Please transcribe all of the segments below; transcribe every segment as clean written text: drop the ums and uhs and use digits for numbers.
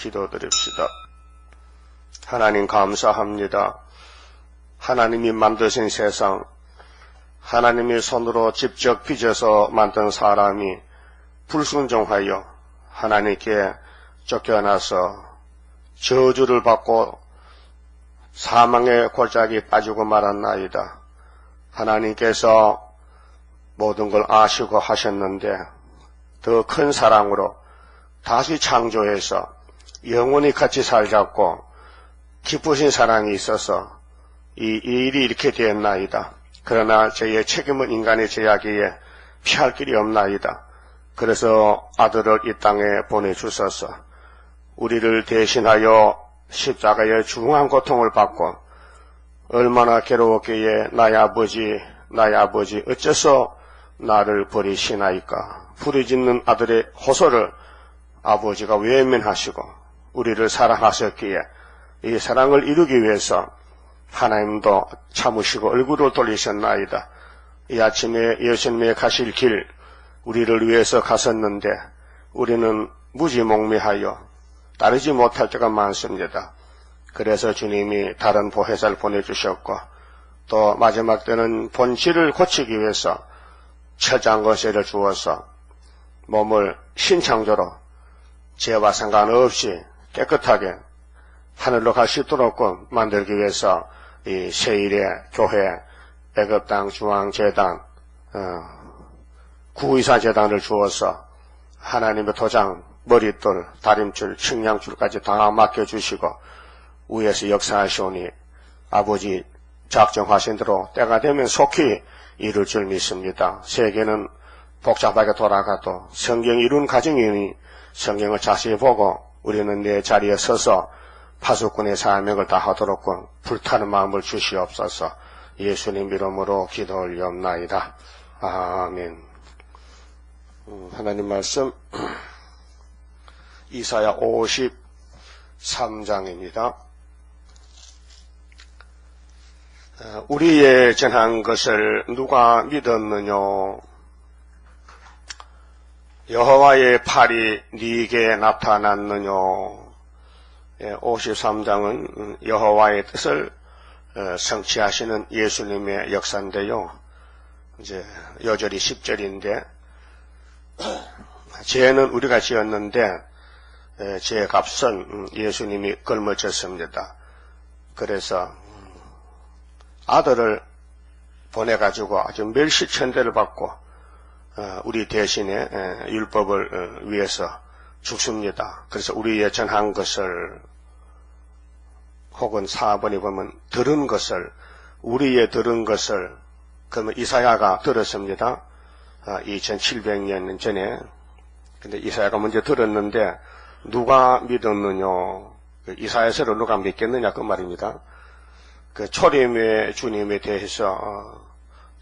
기도드립시다. 하나님 감사합니다. 하나님이 만드신 세상, 하나님의 손으로 직접 빚어서 만든 사람이 불순종하여 하나님께 쫓겨나서 저주를 받고 사망의 골짜기에 빠지고 말았나이다. 하나님께서 모든 걸 아시고 하셨는데 더 큰 사랑으로 다시 창조해서 영원히 같이 살자고 기쁘신 사랑이 있어서 이 일이 이렇게 되었나이다. 그러나 저의 책임은 인간의 제약이에 피할 길이 없나이다. 그래서 아들을 이 땅에 보내주셔서 우리를 대신하여 십자가의 중한 고통을 받고 얼마나 괴로웠기에 나의 아버지 어째서 나를 버리시나이까. 부르짖는 아들의 호소를 아버지가 외면하시고 우리를 사랑하셨기에 이 사랑을 이루기 위해서 하나님도 참으시고 얼굴을 돌리셨나이다. 이 아침에 예수님의 가실 길 우리를 위해서 가셨는데 우리는 무지몽매하여 따르지 못할 때가 많습니다. 그래서 주님이 다른 보혜사를 보내주셨고 또 마지막 때는 본질을 고치기 위해서 처장거세를 주어서 몸을 신창조로 죄와 상관없이 깨끗하게 하늘로 갈 수 있도록 만들기 위해서 이 세일의 교회, 애굽땅 중앙재단, 구의사재단을 주어서 하나님의 도장, 머릿돌, 다림줄, 측량줄까지 다 맡겨주시고 위에서 역사하시오니 아버지 작정하신 대로 때가 되면 속히 이룰 줄 믿습니다. 세계는 복잡하게 돌아가도 성경이 이룬 가정이니 성경을 자세히 보고 우리는 내 자리에 서서 파수꾼의 사명을 다하도록 불타는 마음을 주시옵소서. 예수님 이름으로 기도 올리옵나이다. 아멘. 하나님 말씀 이사야 53장입니다. 우리의 전한 것을 누가 믿었느냐? 여호와의 팔이 네게 나타났느냐? 53장은 여호와의 뜻을 성취하시는 예수님의 역사인데요. 이제 여절이 10절인데 죄는 우리가 지었는데 죄의 값은 예수님이 걸머졌습니다. 그래서 아들을 보내가지고 아주 멸시천대를 받고 우리 대신에 율법을 위해서 죽습니다. 그래서 우리의 전한 것을 혹은 4번에 보면 들은 것을 우리의 들은 것을 그러면 이사야가 들었습니다. 2700년 전에. 근데 이사야가 먼저 들었는데 누가 믿었느냐? 이사야서를 누가 믿겠느냐 그 말입니다. 그 초림의 주님에 대해서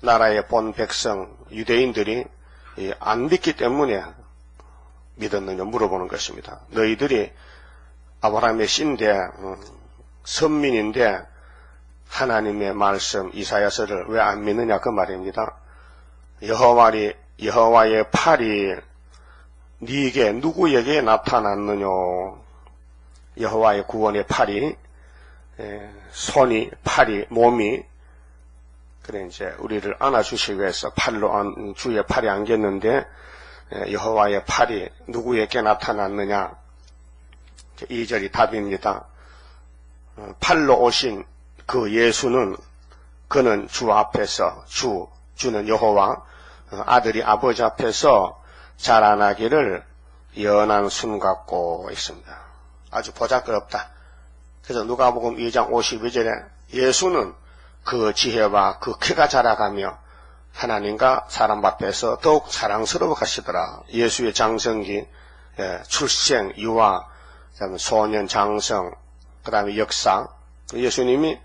나라의 본 백성 유대인들이 안 믿기 때문에 믿었느냐 물어보는 것입니다. 너희들이 아브라함의 씨인데 선민인데 하나님의 말씀 이사야서를 왜 안 믿느냐 그 말입니다. 여호와의 팔이 네게 누구에게 나타났느냐? 여호와의 구원의 팔이 손이 팔이 몸이 그래 이제 우리를 안아주시기 위해서 팔로 주의 팔이 안겼는데 여호와의 팔이 누구에게 나타났느냐? 2절이 답입니다. 팔로 오신 그 예수는 그는 주 앞에서 주는 여호와 아들이 아버지 앞에서 자라나기를 연한 순 같고 있습니다. 아주 보잘것없다. 그래서 누가복음 2장 52절에 예수는 그 지혜와 그 키가 자라가며 하나님과 사람 앞에서 더욱 사랑스러워 가시더라. 예수의 장성기, 출생, 유아, 소년 장성, 그 다음에 역사. 예수님이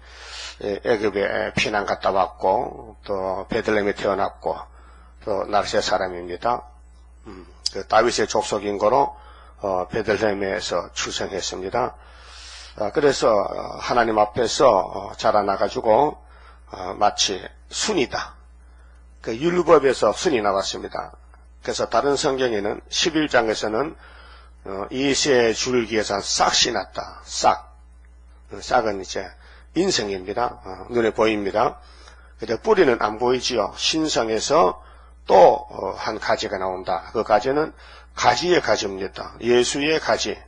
애굽에 피난 갔다 왔고 또 베들레헴에 태어났고 또 나르세 사람입니다. 그 다윗의 족속인 거로 베들레헴에서 출생했습니다. 그래서 하나님 앞에서 자라나가지고 마치 순이다. 그 율법에서 순이 나왔습니다. 그래서 다른 성경에는 11장에서는 이세 줄기에서 싹이 났다. 싹. 싹은 이제 인생입니다. 눈에 보입니다. 근데 뿌리는 안 보이지요. 신성에서 또 한 가지가 나온다. 그 가지는 가지의 가지입니다. 예수의 가지.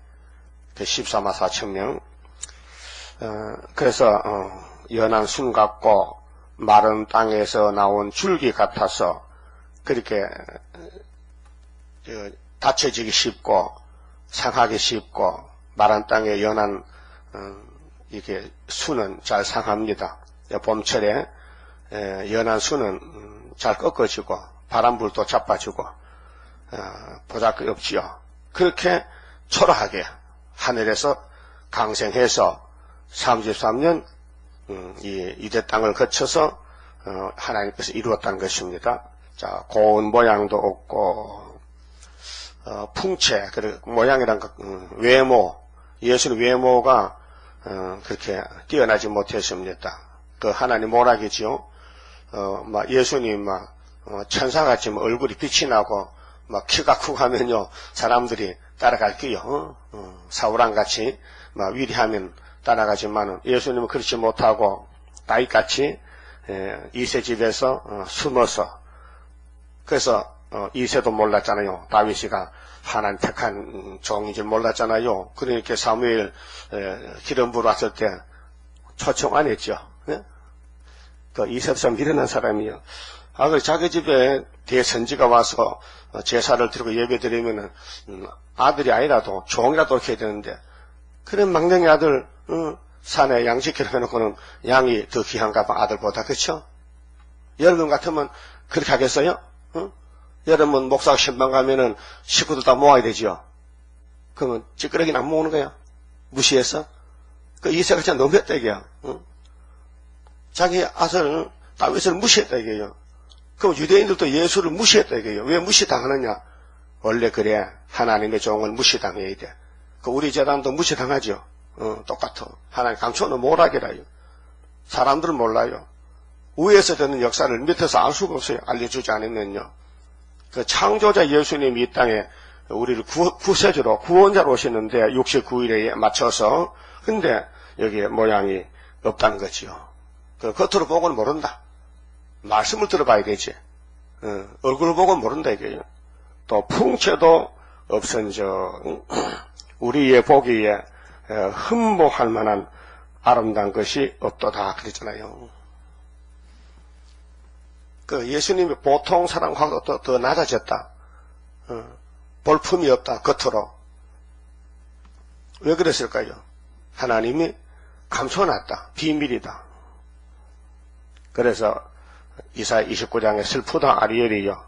14만 4천 명. 그래서 연한 순 같고 마른 땅에서 나온 줄기 같아서 그렇게 다쳐지기 쉽고 상하기 쉽고 마른 땅에 연한 이게 수는 잘 상합니다. 봄철에 연한 수는 잘 꺾어지고 바람불도 자빠지고 보잘것 없지요. 그렇게 초라하게 하늘에서 강생해서 33년 이 유대 땅을 거쳐서 하나님께서 이루었다는 것입니다. 자, 고운 모양도 없고 풍채, 모양이란 외모, 예수의 외모가 그렇게 뛰어나지 못했습니다. 그 하나님 모락이지요. 예수님 천사같이 얼굴이 빛이 나고 키가 크고 하면요 사람들이 따라갈게요. 사울왕같이 위리하면 따라가지만은 예수님은 그렇지 못하고 다윗같이 이세 집에서 숨어서 그래서 이세도 몰랐잖아요. 다윗이가 하나님 택한 종인 줄 몰랐잖아요. 그러니까 사무엘 기름 부어 왔을 때 초청 안 했죠. 네? 그 이세도 좀 미련한 사람이요. 그 자기 집에 대선지가 와서 제사를 드리고 예배 드리면은 아들이 아니라도 종이라도 이렇게 해야 되는데 그런 망령의 아들 산에 양식기를 해놓고는 양이 더 귀한가 봐 아들보다. 그렇죠? 여러분 같으면 그렇게 하겠어요? 여러분 목사가 신방 가면은 식구들 다 모아야 되죠. 그러면 찌끄러기는 안 모으는 거야. 무시해서. 그 이세가 진짜 너무했다 이게요. 자기 아들 다윗을 무시했다 이게요. 그럼 유대인들도 예수를 무시했다 이게요. 왜 무시당하느냐? 원래 그래. 하나님의 종은 무시당해야 돼. 그 우리 재단도 무시당하죠. 똑같아. 하나님 감춰는 모락이라요. 사람들은 몰라요. 위에서 되는 역사를 밑에서 알 수가 없어요. 알려주지 않으면요. 그 창조자 예수님이 이 땅에 우리를 구세주로 구원자로 오시는데 69일에 맞춰서 근데 여기에 모양이 없다는 거지요. 그 겉으로 보고는 모른다. 말씀을 들어봐야 되지. 얼굴을 보고는 모른다 이게요. 또 풍채도 없은저 우리의 보기에 흠모할 만한 아름다운 것이 없도다 그랬잖아요. 그 예수님이 보통 사람하고 더 낮아졌다. 볼품이 없다 겉으로. 왜 그랬을까요? 하나님이 감춰놨다. 비밀이다. 그래서 이사야 29장에 슬프다 아리엘이요.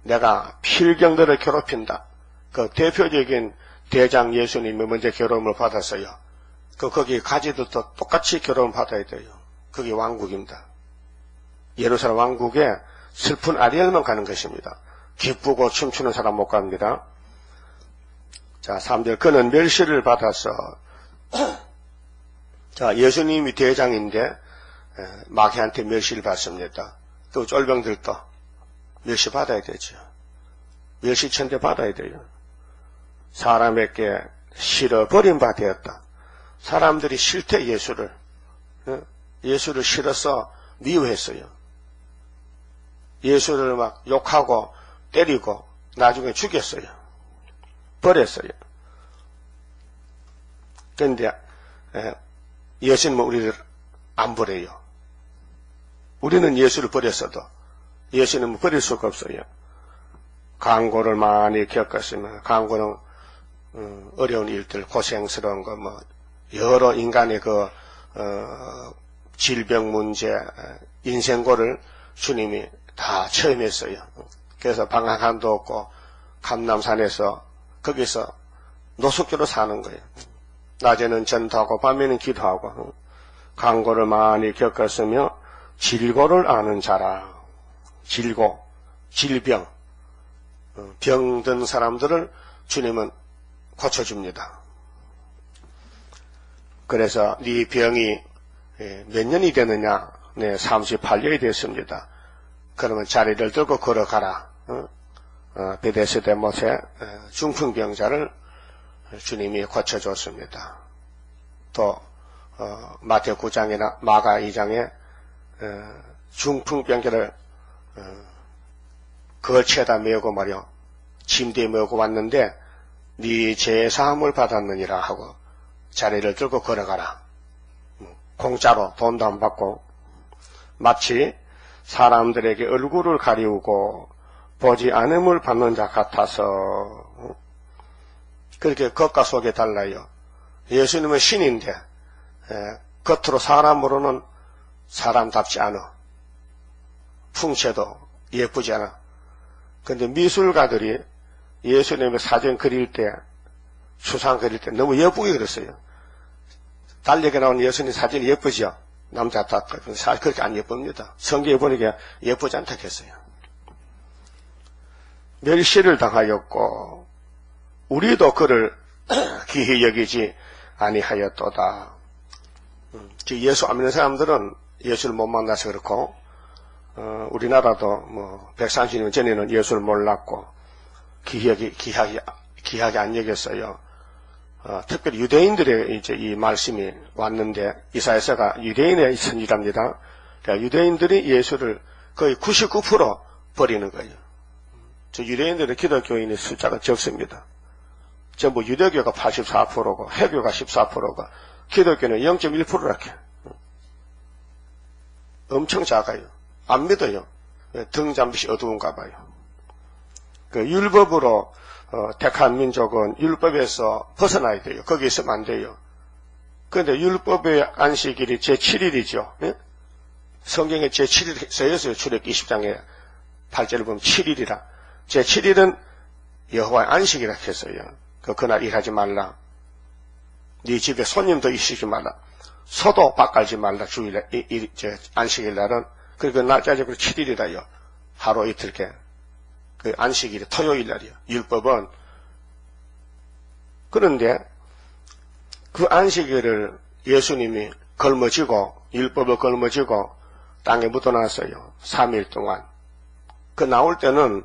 내가 필경들을 괴롭힌다. 그 대표적인 대장 예수님이 먼저 괴로움을 받았어요. 거기 가지들도 똑같이 괴로움 받아야 돼요. 그게 왕국입니다. 예루살렘 왕국에 슬픈 아리엘만 가는 것입니다. 기쁘고 춤추는 사람 못 갑니다. 자, 3절 그는 멸시를 받아서 자, 예수님이 대장인데 마귀한테 멸시를 받습니다. 또 쫄병들도 멸시 받아야 되죠. 멸시천대 받아야 돼요. 사람에게 싫어 버림바 되었다. 사람들이 싫대 예수를 싫어서 미워했어요. 예수를 막 욕하고 때리고 나중에 죽였어요. 버렸어요. 그런데 예수님은 우리를 안 버려요. 우리는 예수를 버렸어도 예수님은 버릴 수가 없어요. 강고를 많이 겪었으면 강고는 어려운 일들, 고생스러운 거, 여러 인간의 질병 문제, 인생고를 주님이 다 체험했어요. 그래서 방황함도 없고, 감남산에서, 거기서 노숙교로 사는 거예요. 낮에는 전도하고, 밤에는 기도하고, 강고를 많이 겪었으며, 질고를 아는 자라. 질고, 질병, 병든 사람들을 주님은 고쳐줍니다. 그래서 네 병이 몇 년이 되느냐? 네, 38년이 됐습니다. 그러면 자리를 들고 걸어가라. 베데스다 못에 중풍병자를 주님이 고쳐줬습니다. 또 마태 9장이나 마가 2장에 중풍병자를 걸치에다 메고 말이요 침대에 메고 왔는데 네 죄 사함을 받았느니라 하고 자리를 들고 걸어가라. 공짜로 돈도 안 받고 마치 사람들에게 얼굴을 가리우고 보지 않음을 받는 자 같아서 그렇게 겉과 속이 달라요. 예수님은 신인데 겉으로 사람으로는 사람답지 않아. 풍채도 예쁘지 않아. 근데 미술가들이 예수님의 사진 그릴 때, 추상 그릴 때 너무 예쁘게 그렸어요. 달력에 나온 예수님 사진이 예쁘죠? 남자 다 사실 그렇게 안 예쁩니다. 성경에 보니까 예쁘지 않다 했어요. 멸시를 당하였고 우리도 그를 기히 여기지 아니하였도다. 예수 안 믿는 사람들은 예수를 못 만나서 그렇고 우리나라도 130년 전에는 예수를 몰랐고 귀하게 안 여겼어요. 특별히 유대인들의 이제 이 말씀이 왔는데 이사야서가 유대인의 선지자입니다. 그러니까 유대인들이 예수를 거의 99% 버리는 거예요. 저 유대인들의 기독교인의 숫자가 적습니다. 전부 유대교가 84%고 해교가 14%고 기독교는 0.1%렇게 엄청 작아요. 안 믿어요. 등잔빛이 어두운가 봐요. 그 율법으로 택한 민족은 율법에서 벗어나야 돼요. 거기 있으면 안 돼요. 그런데 율법의 안식일이 제7일이죠. 예? 성경에 제7일 써있어요. 출애굽기 20장에 8절을 보면 7일이라. 제7일은 여호와의 안식이라 했어요. 그날 일하지 말라. 네 집에 손님도 있이지 말라. 소도 밭갈지 말라. 주일에 안식일 날은 그리고 날짜적으로 7일이라요. 하루 이틀게. 그 안식일이 토요일 날이요. 율법은. 그런데 그 안식일을 예수님이 걸머지고 율법을 걸머지고 땅에 묻어놨어요. 3일 동안. 그 나올 때는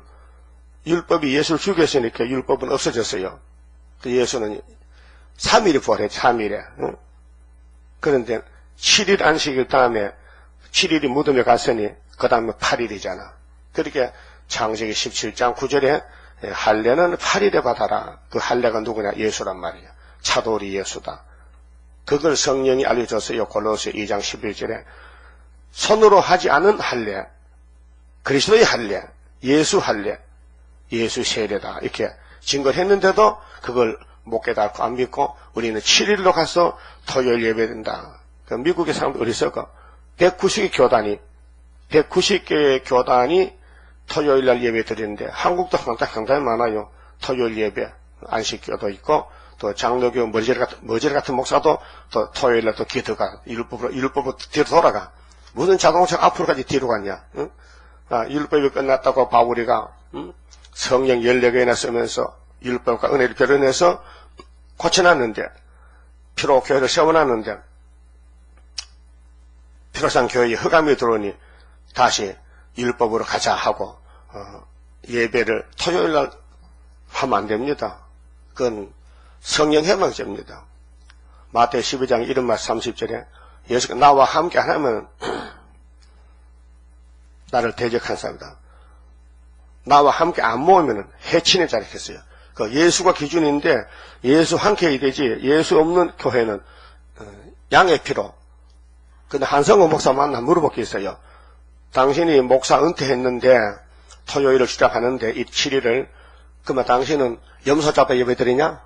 율법이 예수를 죽였으니까 율법은 없어졌어요. 그 예수는 3일이 부활했죠. 3일에. 그런데 7일 안식일 다음에 7일이 무덤에 갔으니 그 다음에 8일이잖아. 그렇게 창세기 17장 9절에 할례는 8일에 받아라. 그 할례가 누구냐? 예수란 말이야. 차돌이 예수다. 그걸 성령이 알려줬어요. 골로새 2장 11절에 손으로 하지 않은 할례, 그리스도의 할례, 예수 할례, 예수 세례다. 이렇게 증거를 했는데도 그걸 못 깨닫고 안 믿고 우리는 7일로 가서 토요일 예배된다. 그 미국의 사람들 어리석어. 190개의 교단이 토요일 날 예배 드리는데 한국도 상당히 많아요. 토요일 예배, 안식교도 있고 또 장로교 머지레 같은 목사도 또 토요일 날 또 기도가 율법으로 뒤로 돌아가. 무슨 자동차가 앞으로까지 뒤로 갔냐? 응? 율법이 끝났다고 바울이가 성령 14개나 쓰면서 율법과 은혜를 결연해서 고쳐놨는데 피로 교회를 세워놨는데 피로상 교회에 흑암이 들어오니 다시 율법으로 가자 하고 예배를 토요일날 하면 안 됩니다. 그건 성령 해방죄입니다. 마태 12장 이런 말 30절에 예수가 나와 함께 안 하면 나를 대적한 사람이다. 나와 함께 안 모으면 해치는 자리 했어요. 그 예수가 기준인데 예수 함께 해야 되지 예수 없는 교회는 양의 피로. 근데 한성호 목사 만나 물어볼 게 있어요. 당신이 목사 은퇴했는데 토요일을 주장하는데 이 7일을 그러면 당신은 염소 잡아 예배 드리냐?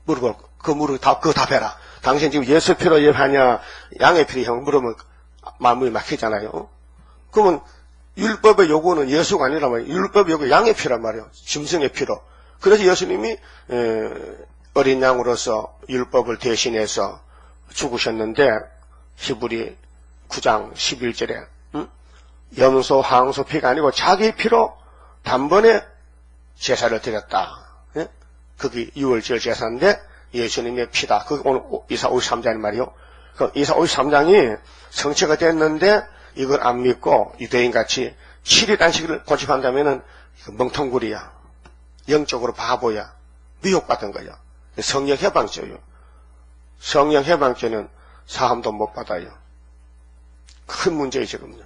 물어볼 그거 답해라. 당신 지금 예수 피로 예배하냐 양의 피로 형 물으면 마음이 막히잖아요. 그러면 율법의 요구는 예수가 아니라면 율법의 요구 양의 피란 말이에요. 짐승의 피로. 그래서 예수님이 어린 양으로서 율법을 대신해서 죽으셨는데 히브리 9장 11절에 염소 항소 피가 아니고 자기 피로 단번에 제사를 드렸다. 예? 그게 6월절 제사인데 예수님의 피다. 그게 오늘 이사 53장이 말이요. 그 이사 53장이 성취가 됐는데 이걸 안 믿고 유대인같이 7일 안식일을 고집한다면은 멍텅구리야. 영적으로 바보야. 미혹받은 거야. 성령 해방죄요. 성령 해방죄는 사함도 못 받아요. 큰 문제이죠, 지금요.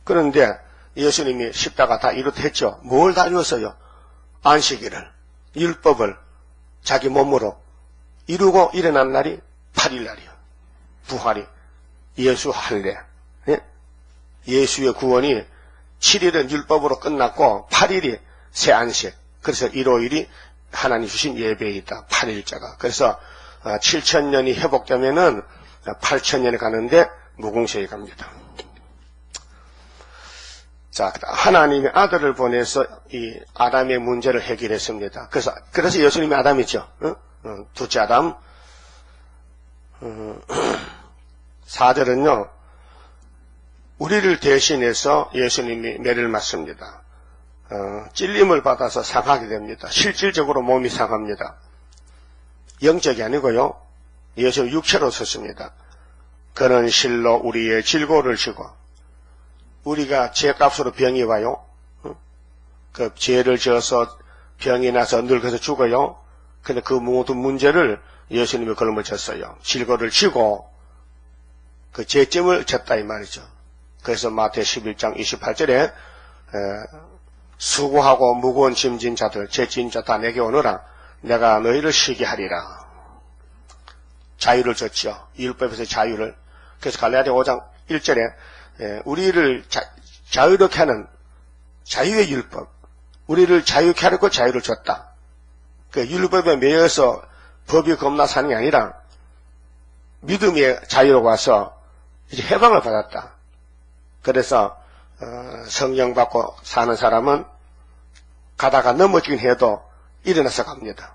그런데 예수님이 십자가 다 이루었죠. 뭘 다 이루었어요? 안식일을, 율법을 자기 몸으로 이루고 일어난 날이 8일 날이요. 부활이 예수 할례. 예수의 구원이 7일은 율법으로 끝났고 8일이 새 안식. 그래서 일요일이 하나님 주신 예배이다. 8일자가. 그래서 7,000년이 회복되면은 8,000년이 가는데 무궁세에 갑니다. 자, 하나님의 아들을 보내서 이 아담의 문제를 해결했습니다. 그래서 예수님이 아담이죠. 둘째 아담. 4절은요, 우리를 대신해서 예수님이 매를 맞습니다. 찔림을 받아서 상하게 됩니다. 실질적으로 몸이 상합니다. 영적이 아니고요, 예수는 육체로 섰습니다. 그는 실로 우리의 질고를 지고, 우리가 죄값으로 병이 와요. 그 죄를 지어서 병이 나서 늙어서 죽어요. 근데 그 모든 문제를 예수님이 걸머졌어요. 질고를 지고 그 죄점을 졌다 이 말이죠. 그래서 마태 11장 28절에 수고하고 무거운 짐진 자들 죄진 자 다 내게 오너라. 내가 너희를 쉬게 하리라. 자유를 줬죠. 율법에서 자유를. 그래서 갈라디아 5장 1절에 우리를 자유롭게 하는 자유의 율법, 우리를 자유케 하려고 자유를 줬다. 그 율법에 매여서 법이 겁나 사는 게 아니라 믿음의 자유로 와서 이제 해방을 받았다. 그래서 성령 받고 사는 사람은 가다가 넘어지긴 해도 일어나서 갑니다.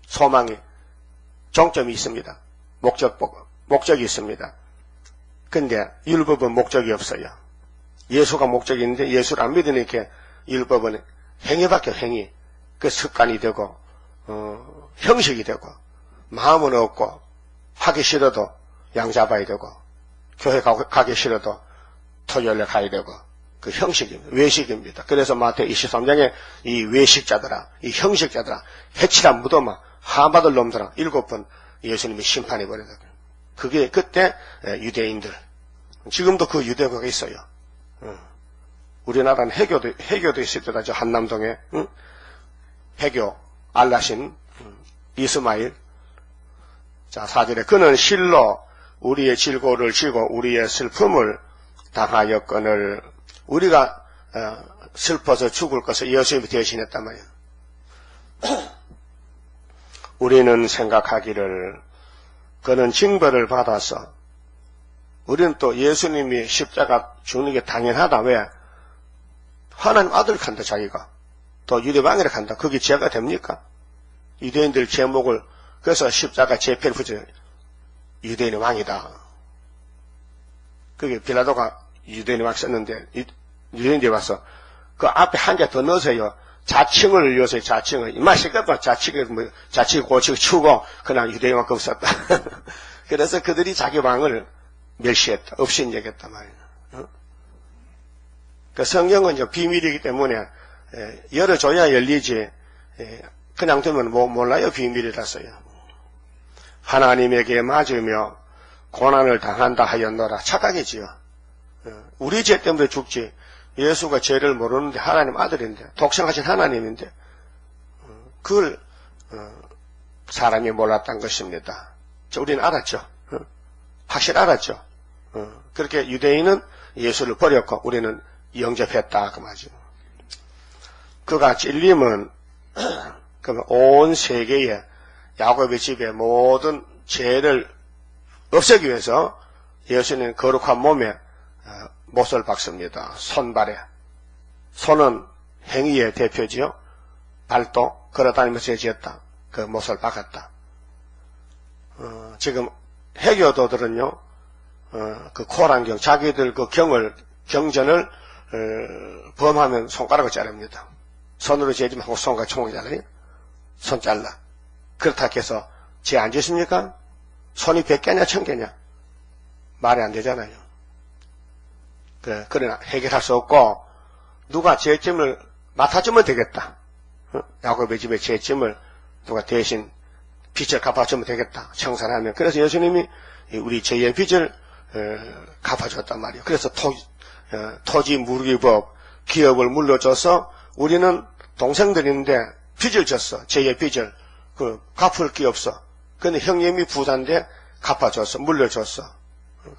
소망이 정점이 있습니다. 목적이 있습니다. 근데 율법은 목적이 없어요. 예수가 목적이 있는데 예수를 안 믿으니까 율법은 행위밖에 행위. 그 습관이 되고 형식이 되고 마음은 없고 하기 싫어도 양 잡아야 되고 교회 가기 싫어도 토요일에 가야 되고 그 형식입니다. 외식입니다. 그래서 마태 23장에 이 외식자들아, 이 형식자들아, 해치라 무덤아, 하받을 놈들아 7번 예수님이 심판해 버리다. 그게 그때 유대인들. 지금도 그 유대교가 있어요. 우리나라는 해교도 있을 때다. 저 한남동에 해교 알라신 이스마일. 자, 4절에 그는 실로 우리의 질고를 지고 우리의 슬픔을 당하였거늘. 우리가 슬퍼서 죽을 것을 예수님이 대신했단 말이에요. 우리는 생각하기를 그는 징벌을 받아서, 우리는 또 예수님이 십자가 죽는 게 당연하다. 왜? 하나님 아들 간다 자기가. 또 유대왕이라 간다. 그게 죄가 됩니까? 유대인들 제목을, 그래서 십자가 제패를 붙여요. 유대인의 왕이다. 그게 빌라도가 유대인의 왕 썼는데 유대인들이 와서 그 앞에 한 개 더 넣으세요. 자칭을 요새 자칭을 이마시겠다. 자칭 고치고 치우고 그냥 유대인 왕 썼다. 그래서 그들이 자기 왕을 멸시했다. 없이 인정했단 말이에요. 그 성경은 이제 비밀이기 때문에 열어줘야 열리지 그냥 두면 몰라요. 비밀이라서요. 하나님에게 맞으며 고난을 당한다 하였노라. 착각이지요. 우리 죄 때문에 죽지. 예수가 죄를 모르는데 하나님 아들인데 독생하신 하나님인데 그걸 사람이 몰랐던 것입니다. 우리는 알았죠. 확실히 알았죠. 그렇게 유대인은 예수를 버렸고 우리는 영접했다 그 말이죠. 그가 찔림은 온 세계에 야곱의 집에 모든 죄를 없애기 위해서 예수님은 거룩한 몸에 못을 박습니다. 손발에. 손은 행위의 대표지요. 발도 걸어다니면서 지었다. 그 못을 박았다. 지금 해교도들은요, 그 코란경, 자기들 그 경전을 범하면 손가락을 자릅니다. 손으로 재지 말고 손과 총을 잘라요. 손 잘라. 그렇다 해서 죄 안 짓습니까? 손이 100개냐 1000개냐? 말이 안 되잖아요. 그러나 해결할 수 없고 누가 죄점을 맡아주면 되겠다. 야곱의 집의 죄짐을 누가 대신 빚을 갚아주면 되겠다. 청산하면. 그래서 예수님이 우리 죄의 빚을 갚아줬단 말이에요. 그래서 토지 무르기법 기업을 물려줘서 우리는 동생들인데 빚을 졌어. 죄의 빚을. 갚을 게 없어. 근데 형님이 부자인데 갚아줬어. 물려줬어.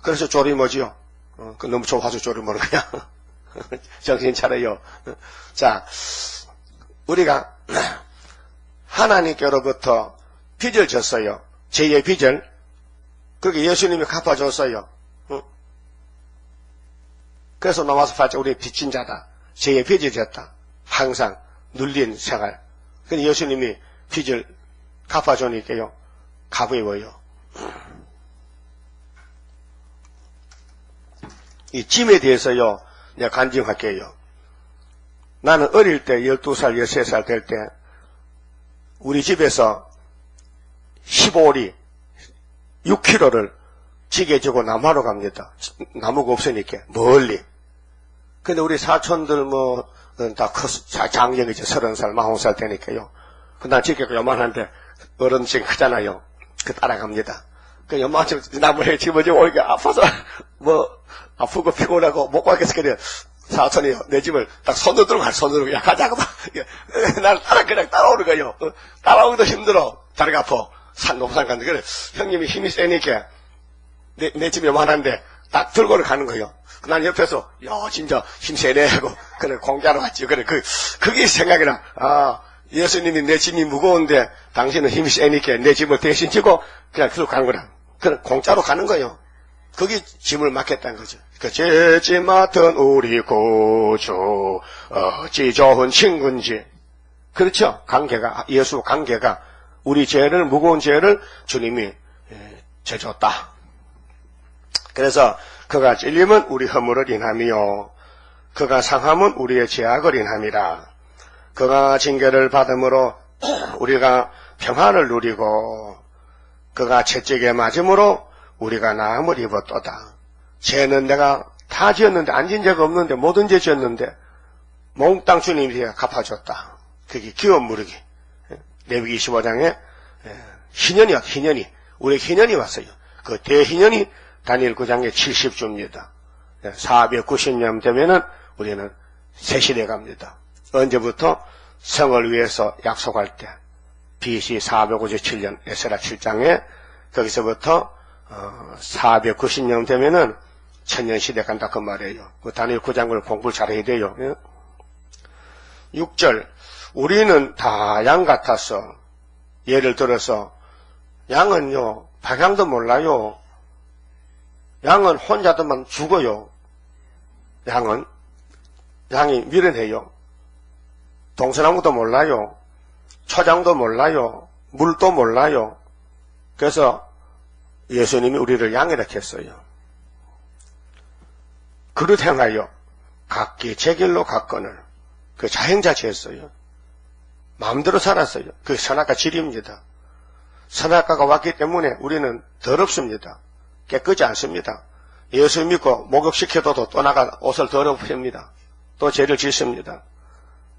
그래서 조리모지요. 너무 좋아서 조리모는 거야. 정신 차려요. 자, 우리가 하나님께로부터 빚을 졌어요. 죄의 빚을. 그게 예수님이 갚아줬어요. 그래서 로마서 8장 우리 빚진 자다. 죄의 빚을 졌다. 항상 눌린 생활. 근데 예수님이 빚을 갚아주니까요. 가벼워요. 이 짐에 대해서요. 내가 간증할게요. 나는 어릴 때 12살, 13살 될 때 우리 집에서 15리 6km를 지게 지고 남하러 갑니다. 나무가 없으니까 멀리. 근데 우리 사촌들 다 장년이죠. 30살, 40살 되니까요. 난 지게가 요만한데 어른 지금 크잖아요. 따라갑니다. 요만큼 나무에 집어지고 오니까 아파서 아프고 피곤하고 못 가겠어. 그래. 사촌이요. 내 집을 딱 손으로 들고 손으로. 야, 가자고 막. 나를 그냥 따라오는 거예요. 따라오기도 힘들어. 다리가 아파. 높은 산 갔는데. 그래. 형님이 힘이 세니까 내 집이 요만한데 딱 들고는 가는 거예요. 난 옆에서, 야, 진짜 힘 세네 하고, 그래, 공짜로 왔지. 그래, 그게 생각이 나. 예수님이 내 짐이 무거운데 당신은 힘이 세니까 내 짐을 대신 지고 그냥 들고 가는 거라. 그래, 공짜로 가는 거예요. 그게 짐을 맡겠다는 거죠. 죄짐 맡은 우리 구주 어찌 좋은 친구인지. 그렇죠. 관계가 예수 관계가 우리 죄를 무거운 죄를 주님이 져줬다. 그래서 그가 찔림은 우리 허물을 인함이요 그가 상함은 우리의 죄악을 인함이라. 그가 징계를 받음으로 우리가 평화를 누리고 그가 채찍에 맞음으로 우리가 나음을 입었도다. 죄는 내가 다 지었는데 안 진 죄가 없는데 모든 죄 지었는데 몽땅 주님이 갚아줬다. 그게 기업 무르기. 레위기 25장에 희년이 우리 희년이 왔어요. 그 대희년이 다니엘 9장에 70주입니다. 490년 되면은 우리는 새 시대 갑니다. 언제부터? 성을 위해서 약속할 때 BC 457년 에스라 7장에 거기서부터 490년 되면은 천년시대 간다 그 말이에요. 그 다니엘 9장을 공부를 잘해야 돼요. 6절 우리는 다 양 같아서 예를 들어서 양은요 방향도 몰라요. 양은 혼자도만 죽어요. 양이 미련해요. 동서남북도 몰라요. 초장도 몰라요. 물도 몰라요. 그래서 예수님이 우리를 양이라 했어요. 그릇 행하여 각기 제 길로 갔거늘 그 자행자치했어요. 마음대로 살았어요. 그 선악과 질입니다. 선악과가 왔기 때문에 우리는 더럽습니다. 깨끗지 않습니다. 예수 믿고 목욕시켜도 또 나가 옷을 더럽힙니다. 또 죄를 짓습니다.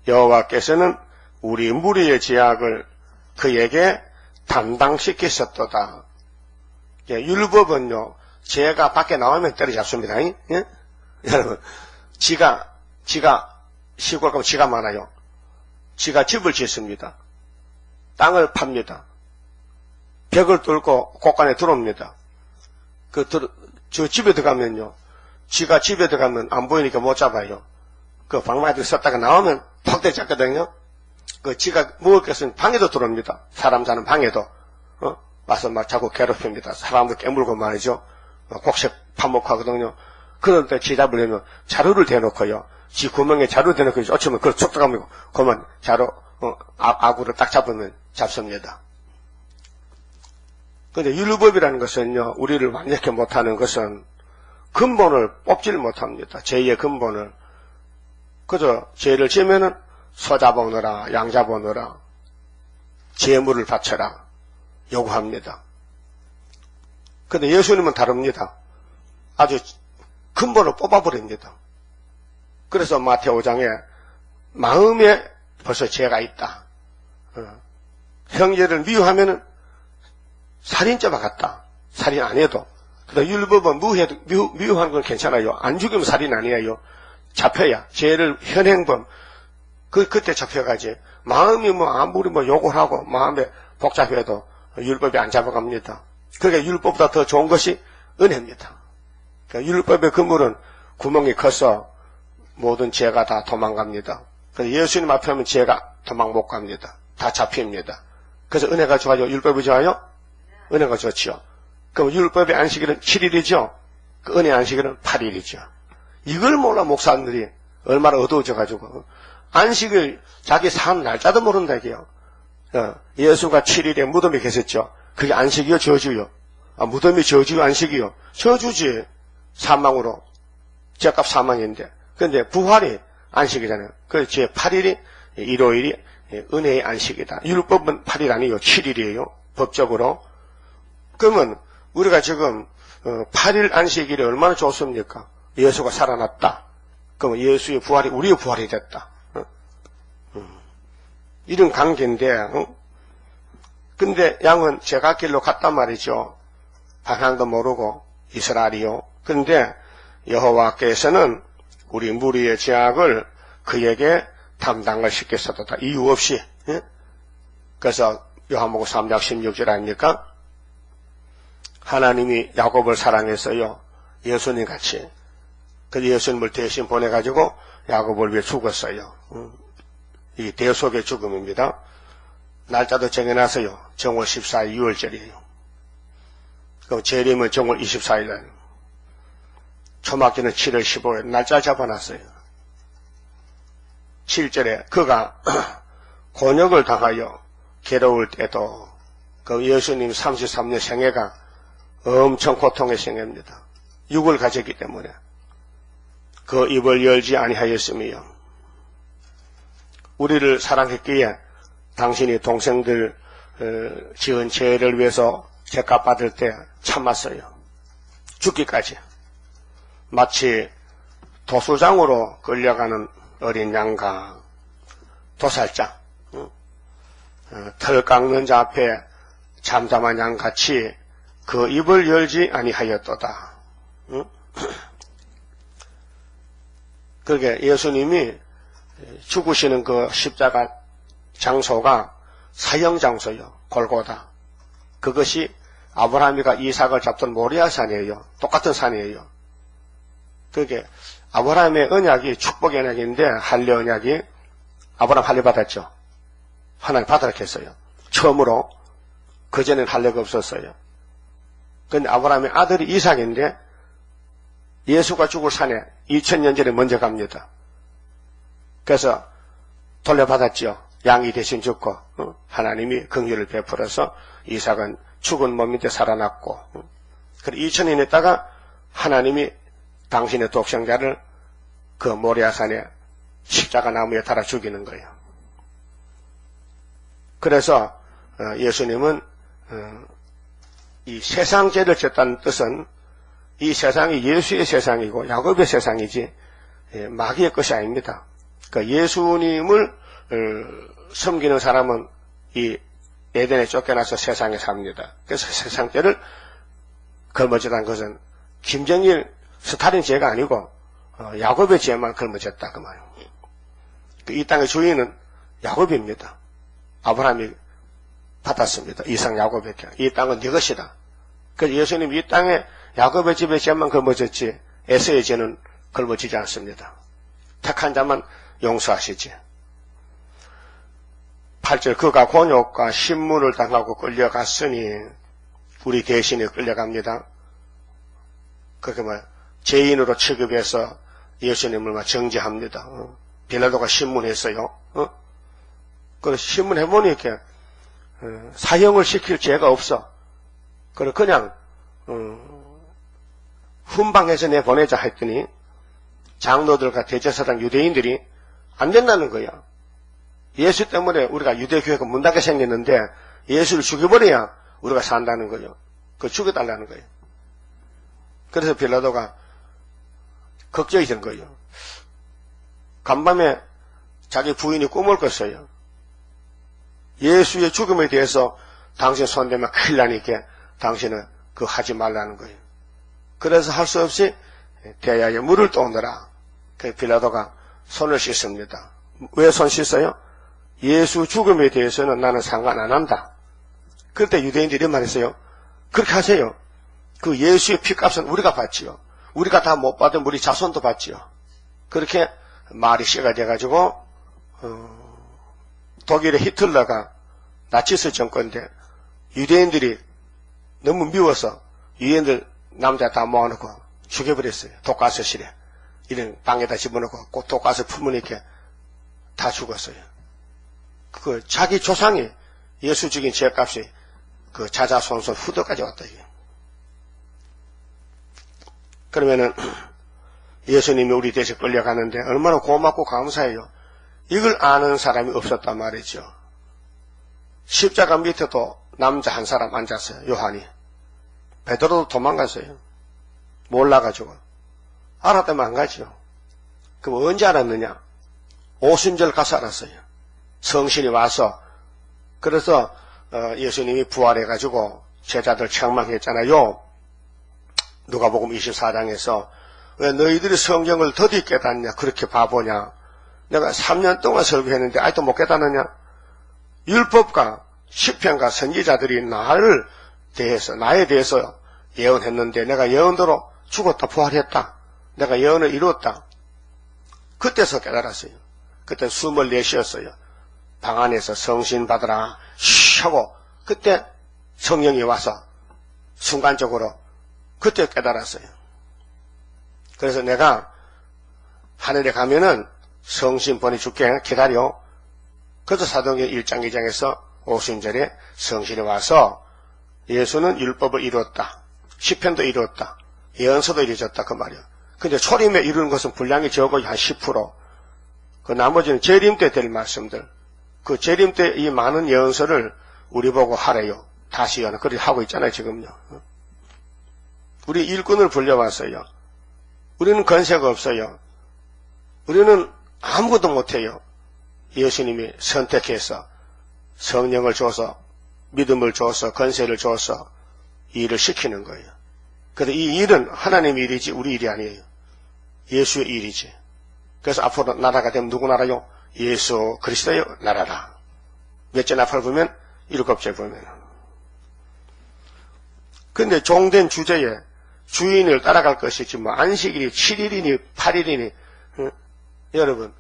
여호와께서는 우리 무리의 죄악을 그에게 담당시키셨도다. 율법은요 죄가 밖에 나오면 때려잡습니다. 예? 여러분 지가 시골 가면 지가 많아요. 지가 집을 짓습니다. 땅을 팝니다. 벽을 뚫고 곳간에 들어옵니다. 저 집에 들어가면요 지가 집에 들어가면 안 보이니까 못 잡아요. 그 방마에 썼다가 나오면 턱 때잡거든요. 지가 먹을 것은 방에도 들어옵니다. 사람 사는 방에도 와서 막 자꾸 괴롭힙니다. 사람도 깨물고 말이죠. 곡식 파먹하거든요. 그런데 지 잡으려면 자루를 대놓고요. 지 구멍에 자루 대놓고 어쩌면 그걸 쭉 들어가면 그만 자루 아구를 딱 잡으면 잡습니다. 근데 율법이라는 것은요 우리를 완벽히 못하는 것은 근본을 뽑지를 못합니다. 죄의 근본을. 그저 죄를 지으면은 소 잡아오너라 양 잡아오너라 제물을 바쳐라 요구합니다. 근데 예수님은 다릅니다. 아주 근본을 뽑아버립니다. 그래서 마태오 5장에 마음에 벌써 죄가 있다. 형제를 미워하면은 살인죄와 같다. 살인 안 해도. 그다음 율법은 미워하는 건 괜찮아요. 안 죽이면 살인 아니에요. 잡혀야. 죄를 현행범. 그때 잡혀가지. 마음이 아무리 욕을 하고 마음에 복잡해도 율법이 안 잡아갑니다. 그러니까 율법보다 더 좋은 것이 은혜입니다. 그러니까 율법의 그물은 구멍이 커서 모든 죄가 다 도망갑니다. 그래서 예수님 앞에 하면 죄가 도망 못 갑니다. 다 잡힙니다. 그래서 은혜가 좋아요? 율법이 좋아요? 은혜가 좋지요. 그럼 율법의 안식일은 7일이죠. 그 은혜 안식일은 8일이죠. 이걸 몰라 목사님들이 얼마나 어두워져가지고 안식일 자기 산 날짜도 모른다 이게요. 예수가 7일에 무덤에 계셨죠. 그게 안식이요 저주요? 무덤이 저주 안식이요? 저주지. 사망으로. 죄값 사망인데. 근데 부활이 안식이잖아요. 그래서 제 8일이 일요일이 은혜의 안식이다. 율법은 8일 아니에요. 7일이에요. 법적으로. 그러면 우리가 지금 8일 안식일이 얼마나 좋습니까? 예수가 살아났다. 그러면 예수의 부활이 우리의 부활이 됐다. 이런 관계인데 근데 양은 제갓길로 갔단 말이죠. 방향도 모르고 이스라엘이요. 근데 여호와께서는 우리 무리의 죄악을 그에게 담당을 시켰었다. 이유 없이. 그래서 요한복음 3장 16절 아닙니까? 하나님이 야곱을 사랑했어요. 예수님 같이. 그래서 예수님을 대신 보내가지고 야곱을 위해 죽었어요. 이 대속의 죽음입니다. 날짜도 정해놨어요. 정월 14일 6월절이에요. 그럼 재림은 정월 24일 날. 초막기는 7월 15일. 날짜 잡아놨어요. 7절에 그가 곤욕을 당하여 괴로울 때도 그 예수님 33년 생애가 엄청 고통의 생애입니다. 육을 가졌기 때문에 그 입을 열지 아니하였으며 우리를 사랑했기에 당신이 동생들 지은 죄를 위해서 죄값 받을 때 참았어요. 죽기까지. 마치 도수장으로 끌려가는 어린 양과 도살자, 털 깎는 자 앞에 잠잠한 양같이 그 입을 열지 아니하였도다. 그게 예수님이 죽으시는 그 십자가 장소가 사형 장소요. 골고다. 그것이 아브라함이가 이삭을 잡던 모리아 산이에요. 똑같은 산이에요. 그게 아브라함의 언약이 축복의 언약인데 할례 언약이 아브라함 할례 받았죠. 하나님 받으라 했어요. 처음으로. 그전엔 할례가 없었어요. 근데 아브라함의 아들이 이삭인데 예수가 죽을 산에 2000년 전에 먼저 갑니다. 그래서 돌려받았죠. 양이 대신 죽고 하나님이 긍휼을 베풀어서 이삭은 죽은 몸인데 살아났고 그리고 2000년 있다가 하나님이 당신의 독생자를 그 모리아산에 십자가 나무에 달아 죽이는 거예요. 그래서 예수님은 이 세상 죄를 졌다는 뜻은 이 세상이 예수의 세상이고 야곱의 세상이지 마귀의 것이 아닙니다. 그러니까 예수님을 섬기는 사람은 이 에덴에 쫓겨나서 세상에 삽니다. 그래서 세상 죄를 걸머졌다는 것은 김정일 스탈린 죄가 아니고 야곱의 죄만 걸머졌다 그 말이에요. 이 땅의 주인은 야곱입니다. 아브라함이 받았습니다. 이삭 야곱에게. 이 땅은 네 것이다. 그래서 예수님이 이 땅에 야곱의 집의 죄만 걸머졌지 에서의 죄는 걸머지지 않습니다. 택한 자만 용서하시지. 8절 그가 곤욕과 신문을 당하고 끌려갔으니 우리 대신에 끌려갑니다. 그게 죄인으로 취급해서 예수님을 정죄합니다. 빌라도가 신문했어요. 그래서 신문해보니 이렇게 사형을 시킬 죄가 없어. 그래서 그냥 훈방해서 내보내자 했더니 장로들과 대제사장 유대인들이 안 된다는 거야. 예수 때문에 우리가 유대교회가 문 닫게 생겼는데 예수를 죽여버려야 우리가 산다는 거예요. 그 죽여달라는 거예요. 그래서 빌라도가 걱정이 된 거예요. 간밤에 자기 부인이 꿈을 꿨어요. 예수의 죽음에 대해서 당신 손대면 큰일 나니까 당신은 그거 하지 말라는 거예요. 그래서 할 수 없이 대야에 물을 떠오느라 그 빌라도가 손을 씻습니다. 왜 손 씻어요? 예수 죽음에 대해서는 나는 상관 안 한다. 그때 유대인들이 말했어요. 그렇게 하세요. 그 예수의 피값은 우리가 받지요. 우리가 다 못 받은 우리 자손도 받지요. 그렇게 말이 씨가 돼가지고 독일의 히틀러가 나치스 정권인데 유대인들이 너무 미워서 유대인들 남자 다 모아놓고 죽여버렸어요. 독가스실에 이런 방에다 집어넣고 꼭 독가스 품으니까 다 죽었어요. 그 자기 조상이 예수 죽인 죄값이 그 자자손손 후대까지 왔다 이게. 그러면은 예수님이 우리 대신 끌려가는데 얼마나 고맙고 감사해요. 이걸 아는 사람이 없었단 말이죠. 십자가 밑에도 남자 한 사람 앉았어요. 요한이. 베드로도 도망갔어요. 몰라가지고. 알았다면 안 가죠. 그럼 언제 알았느냐? 오순절 가서 알았어요. 성신이 와서. 그래서 예수님이 부활해가지고 제자들 책망했잖아요. 누가복음 24장에서 왜 너희들이 성경을 더디 깨닫냐? 그렇게 바보냐? 내가 3년 동안 설교했는데 아직도 못 깨닫느냐? 율법과 시편과 선지자들이 나에 대해서 예언했는데 내가 예언대로 죽었다 부활했다. 내가 예언을 이루었다. 그때서 깨달았어요. 그때 숨을 내쉬었어요. 방 안에서 성신 받으라 하고 그때 성령이 와서 순간적으로 그때 깨달았어요. 그래서 내가 하늘에 가면은 성신 보내줄게 기다려. 그래서 사도행전 1장 2장에서 오순절에 성신이 와서 예수는 율법을 이루었다. 시편도 이루었다. 예언서도 이루어졌다 그 말이야. 근데 초림에 이루는 것은 분량이 적어야 한 10%. 그 나머지는 재림 때 될 말씀들. 그 재림 때 이 많은 예언서를 우리 보고 하래요. 다시 예언. 그렇게 하고 있잖아요 지금요. 우리 일꾼을 불려왔어요. 우리는 권세가 없어요. 우리는 아무것도 못해요. 예수님이 선택해서 성령을 줘서 믿음을 줘서 권세를 줘서 일을 시키는 거예요. 그래서 이 일은 하나님의 일이지 우리 일이 아니에요. 예수의 일이지. 그래서 앞으로 나라가 되면 누구 나라요? 예수 그리스도의 나라다. 몇째 나팔 보면 7째 보면. 근데 종된 주제에 주인을 따라갈 것이지 뭐 안식일이 7일이니 8일이니 여러분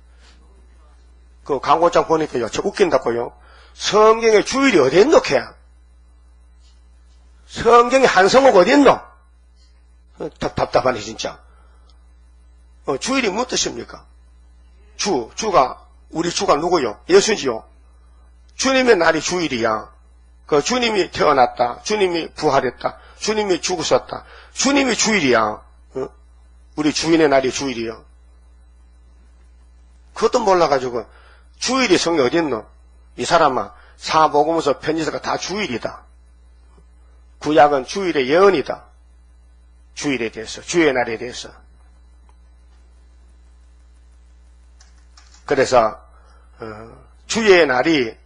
그 광고장 보니까요 저 웃긴다고요. 성경에 주일이 어디 있노 걔야? 성경에 한성호가 어디 있노? 답답하네 진짜. 주일이 무슨 뜻입니까? 주가 우리 주가 누구요? 예수지요. 주님의 날이 주일이야. 그 주님이 태어났다. 주님이 부활했다. 주님이 죽으셨다. 주님이 주일이야. 우리 주인의 날이 주일이요. 그것도 몰라가지고 주일이 성경 어디 있노? 이 사람아 사복음서 편지서가 다 주일이다. 구약은 주일의 예언이다. 주일에 대해서 주의 날에 대해서. 그래서 주의 날이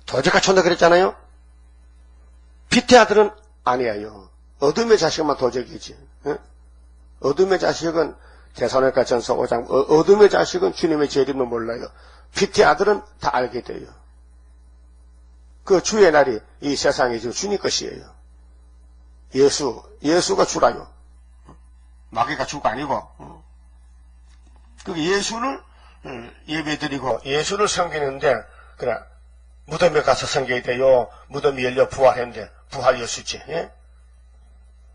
도적같이 온다 그랬잖아요. 빛의 아들은 아니에요. 어둠의 자식만 도적이지. 어둠의 자식은 데살로니가 전서 5장 어둠의 자식은 주님의 재림을 몰라요. 빛의 아들은 다 알게 돼요. 그 주의 날이 이 세상에 지금 주님 것이에요. 예수가 주라요. 마귀가 주가 아니고. 그 예수를 예배드리고 예수를 섬기는데 그래 무덤에 가서 섬겨야 돼요. 무덤이 열려 부활했는데 부활 예수지. 예?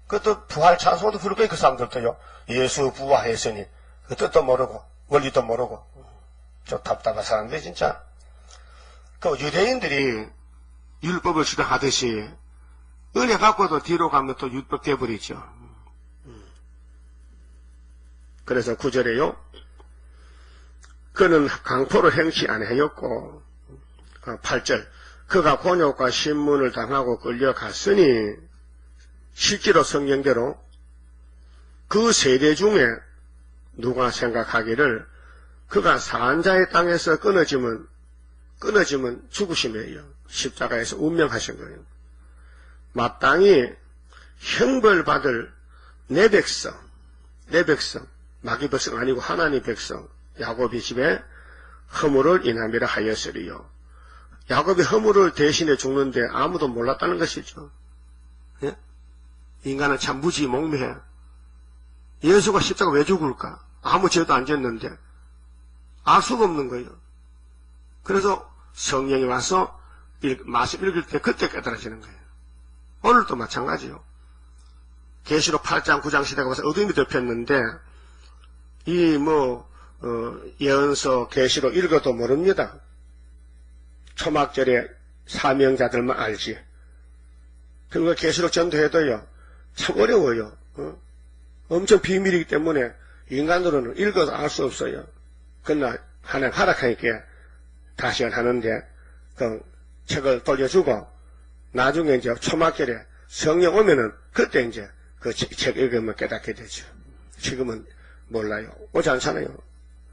그것도 부활 찬송도 부를 거예요. 그 사람들도요. 예수 부활했으니 그 뜻도 모르고 원리도 모르고 좀 답답한 사람들 진짜. 그 유대인들이 율법을 지도하듯이 은혜 갖고도 뒤로 가면 또 율법 돼버리죠. 그래서 9절에요. 그는 강포를 행치 아니하였고 8절 그가 곤욕과 신문을 당하고 끌려갔으니 실제로 성경대로 그 세대 중에 누가 생각하기를 그가 산자의 땅에서 끊어지면 죽으심이에요. 십자가에서 운명하신 거예요. 마땅히 형벌받을 내 백성, 마귀 백성 아니고 하나님 백성, 야곱의 집에 허물을 인함이라 하였으리요. 야곱이 허물을 대신해 죽는데 아무도 몰랐다는 것이죠. 예? 인간은 참 무지몽매해. 예수가 십자가 왜 죽을까? 아무 죄도 안 졌는데 알 수가 없는 거예요. 그래서 성령이 와서 말씀 읽을 때 그때 깨달아지는 거예요. 오늘도 마찬가지요. 계시록 8장 9장 시대가 와서 어둠이 덮였는데 예언서 계시록 읽어도 모릅니다. 초막절에 사명자들만 알지. 그리고 계시록 전도해도요 참 어려워요. 엄청 비밀이기 때문에 인간으로는 읽어도 알 수 없어요. 그러나 하나님 허락하니까 다시 하는데 그 책을 돌려주고 나중에 이제 초막절에 성령 오면은 그때 이제 그 책 읽으면 깨닫게 되죠. 지금은 몰라요. 오지 않잖아요.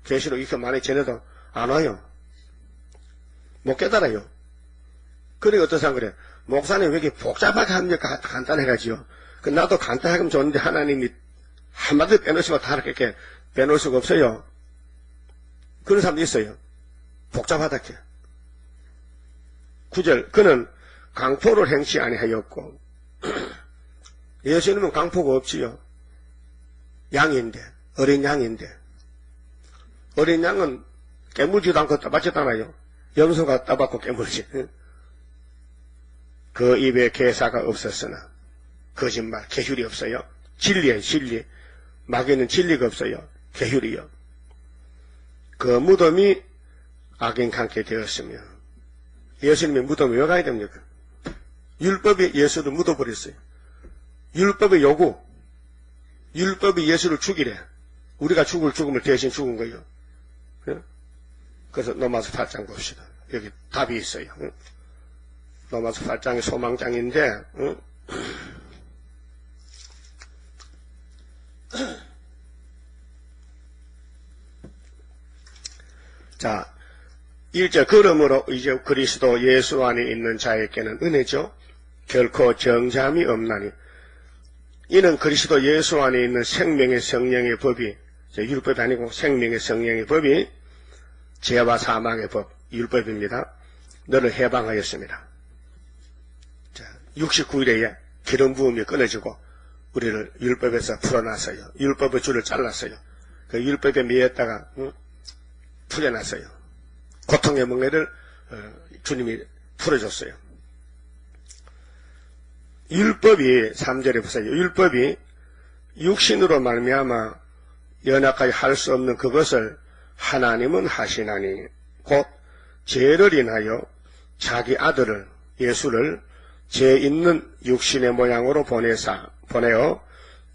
계시록 이렇게 많이 전해도 안 와요. 못 깨달아요. 그리고 어떤 사람 그래. 목사님 왜 이렇게 복잡하게 합니까? 간단해가지고. 나도 간단하게 하면 좋은데 하나님이 한마디 빼놓으시고 다 이렇게 빼놓을 수가 없어요. 그런 사람도 있어요. 복잡하다게. 9절 그는 강포를 행치 아니하였고 예수님은 강포가 없지요. 양인데 어린 양인데 어린 양은 깨물지도 않고 따받지도 염소가 따받고 깨물지. 그 입에 개사가 없었으나 거짓말 계율이 없어요. 진리에 진리. 마귀는 진리가 없어요. 계율이요. 그 무덤이 악인칸게 되었으며 예수님의 무덤에 왜 가야 됩니까? 율법이 예수를 묻어버렸어요. 율법의 요구. 율법이 예수를 죽이래. 우리가 죽을 죽음을 대신 죽은 거예요. 그래서 로마서 8장 봅시다. 여기 답이 있어요. 로마서 8장이 소망장인데 자 1절 그러므로 이제 그리스도 예수 안에 있는 자에게는 은혜죠. 결코 정잠이 없나니 이는 그리스도 예수 안에 있는 생명의 성령의 법이 율법이 아니고 생명의 성령의 법이 죄와 사망의 법 율법입니다. 너를 해방하였습니다. 자, 69일에 기름 부음이 끊어지고 우리를 율법에서 풀어놨어요. 율법의 줄을 잘랐어요. 그 율법에 매였다가 풀려났어요. 고통의 멍에를 주님이 풀어줬어요. 율법이 3절에 보세요. 율법이 육신으로 말미암아 연약하게 할 수 없는 그것을 하나님은 하시나니 곧 죄를 인하여 자기 아들을 예수를 죄 있는 육신의 모양으로 보내어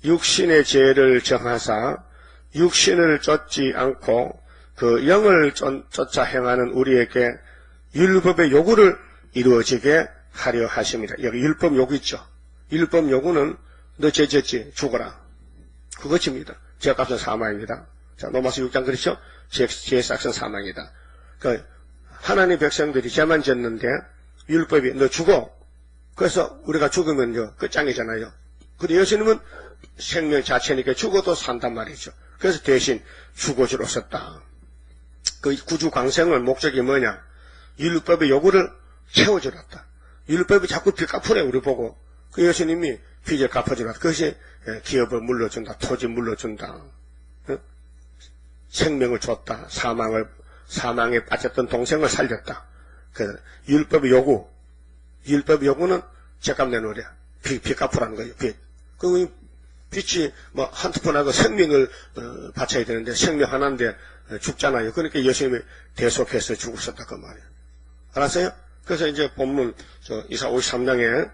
육신의 죄를 정하사 육신을 쫓지 않고 그 영을 쫓아 행하는 우리에게 율법의 요구를 이루어지게 하려 하십니다. 여기 율법 요구 있죠. 율법 요구는 너 죄 짓지 죽어라. 그것입니다. 죄값은 사망입니다. 자, 로마서 6장 그렇죠? 죄의 싹은 사망이다. 그 하나님 백성들이 죄만 졌는데 율법이 너 죽어. 그래서 우리가 죽으면 끝장이잖아요. 근데 예수님은 생명 자체니까 죽어도 산단 말이죠. 그래서 대신 죽어주러 오셨다. 그 구주 광생의 목적이 뭐냐? 율법의 요구를 채워주었다. 율법이 자꾸 빚 갚으래 우리 보고. 그 예수님이 빚을 갚아주라. 그것이 기업을 물러준다. 토지 물러준다. 생명을 줬다. 사망에 빠졌던 동생을 살렸다. 그 율법의 요구는 죄값 내놓으래. 빚 갚으라는 거예요. 빚. 그 빚이 한두 푼 하고 생명을 바쳐야 되는데 생명 하나인데 죽잖아요. 그러니까 예수님이 대속해서 죽으셨다 그 말이에요. 알았어요? 그래서 이제 본문 이사 53장에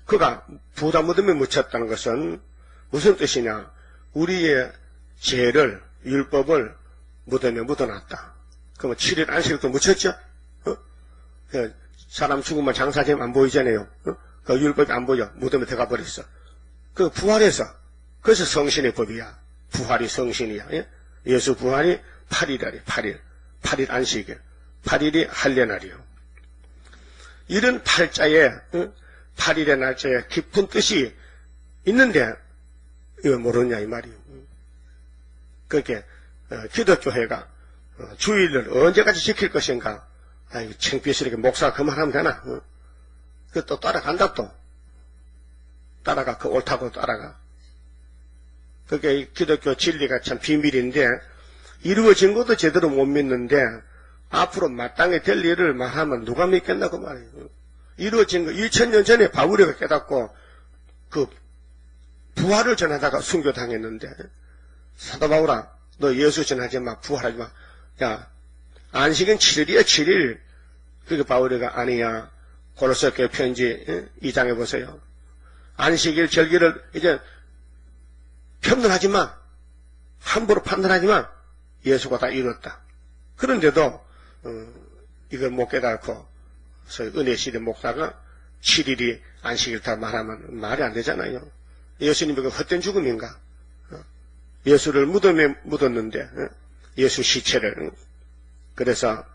그가 부다 무덤에 묻혔다는 것은 무슨 뜻이냐? 우리의 죄를 율법을 무덤에 묻어놨다. 그러면 7일 안식일도 묻혔죠? 사람 죽으면 장사되면 안 보이잖아요. 그 율법이 안 보여. 무덤에 들어가 버렸어. 그 부활해서 그래서 성신의 법이야. 부활이 성신이야. 예? 예수 부활이 8일이래, 8일. 8일 안식일. 8일이 할례날이요. 이런 팔자에, 8일의 날짜에 깊은 뜻이 있는데, 이거 모르냐, 이 말이요. 그렇게, 기독교회가, 주일을 언제까지 지킬 것인가? 아이고, 창피스럽게 목사 그만하면 되나? 그 또 따라간다, 또. 따라가, 그 옳다고 따라가. 그게 기독교 진리가 참 비밀인데, 이루어진 것도 제대로 못 믿는데, 앞으로 마땅히 될 일을 말하면 누가 믿겠나, 그 말이에요. 이루어진 거, 2000년 전에 바울이가 깨닫고, 그, 부활을 전하다가 순교당했는데, 사도 바울아, 너 예수 전하지 마, 부활하지 마. 야, 안식은 7일이야, 7일. 그게 바울이가 아니야. 고로새교회 편지 2장에 보세요. 안식일, 절기를 이제 편론하지 마. 함부로 판단하지 마. 예수가 다 이뤘다. 그런데도 이걸 못 깨닫고 소위 은혜시대 목사가 7일이 안식일 다 말하면 말이 안 되잖아요. 예수님이 그 헛된 죽음인가? 예수를 무덤에 묻었는데 예수 시체를 그래서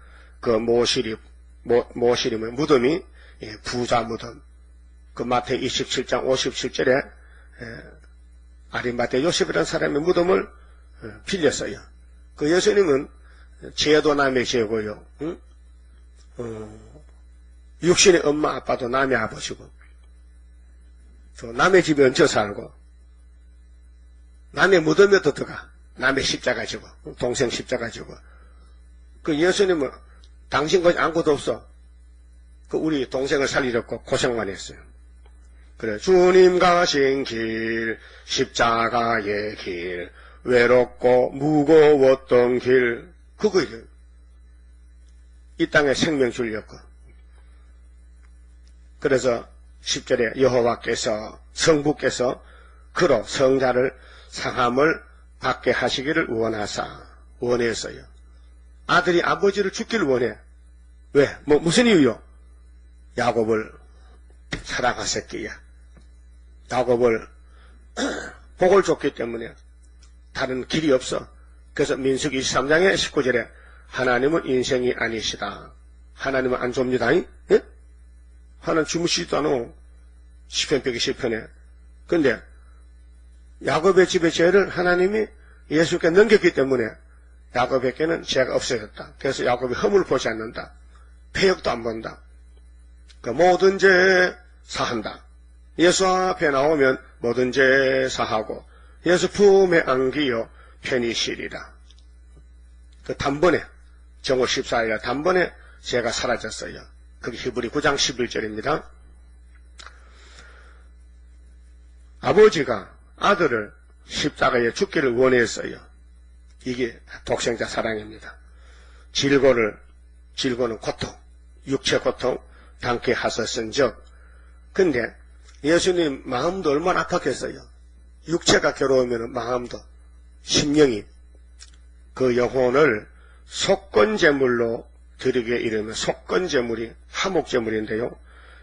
그 모시리 무덤이 부자 무덤 그 마태 27장 57절에 아리마대 요셉이라는 사람의 무덤을 빌렸어요. 그 예수님은 죄도 남의 죄고요. 육신의 엄마 아빠도 남의 아버지고 또 남의 집에 얹혀 살고 남의 무덤에도 들어가 남의 십자가 지고 동생 십자가 지고 그 예수님은 당신 것이 아무것도 없어. 그 우리 동생을 살리려고 고생만 했어요. 그래 주님 가신 길 십자가의 길 외롭고 무거웠던 길 그거예요. 이 땅에 생명 주려고. 그래서 10절에 여호와께서 성부께서 그로 성자를 상함을 받게 하시기를 원했어요. 아들이 아버지를 죽기를 원해. 왜? 무슨 이유요? 야곱을 사랑하셨기야. 야곱을 복을 줬기 때문에 다른 길이 없어. 그래서 민수기 23장의 19절에 하나님은 인생이 아니시다. 하나님은 안 줍니다. 예? 하나님 주무시지도 않아. 시편 120편에. 근데 야곱의 집의 죄를 하나님이 예수께 넘겼기 때문에 야곱에게는 죄가 없어졌다. 그래서 야곱이 허물을 보지 않는다. 폐역도 안 본다. 그 모든 죄 사한다. 예수 앞에 나오면 모든 죄 사하고 예수 품에 안기어 편히 쉬리라. 그 단번에 정오 14일 단번에 죄가 사라졌어요. 그게 히브리 9장 11절입니다. 아버지가 아들을 십자가에 죽기를 원했어요. 이게 독생자 사랑입니다. 질고는 고통, 육체 고통 당케 하셨은즉. 근데 예수님 마음도 얼마나 아팠겠어요. 육체가 괴로우면 마음도, 심령이 그 영혼을 속건제물로 드리게 이르면 속건제물이 하목제물인데요.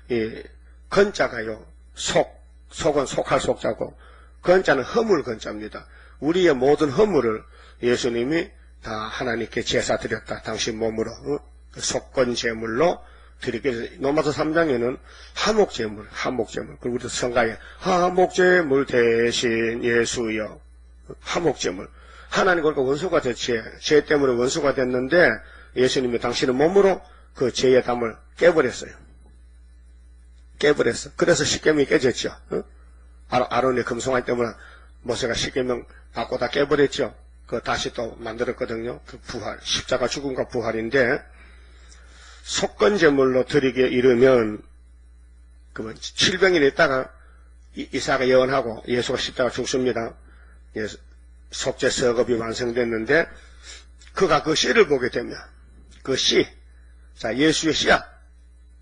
이 건자가요. 속은 속할 속자고 건자는 허물 건자입니다. 우리의 모든 허물을 예수님이 다 하나님께 제사 드렸다. 당신 몸으로 속건제물로 드리게. 로마서 3장에는 하목제물. 그리고 우리도 성가에 하목제물 대신 예수여. 하목제물. 하나님 그러니까 원수가 됐지. 죄 때문에 원수가 됐는데 예수님이 당신의 몸으로 그 죄의 담을 깨버렸어요. 그래서 십계명이 깨졌죠. 아론의 금송아지 때문에 모세가 십계명 받고 다 깨버렸죠. 그 다시 또 만들었거든요. 그 부활, 십자가 죽음과 부활인데 속건제물로 드리게 이르면 그러면 700년 있다가 이사가 예언하고 예수가 십자가 죽습니다. 속죄 서급이 완성됐는데 그가 그 씨를 보게 되면 그 씨, 자 예수의 씨야,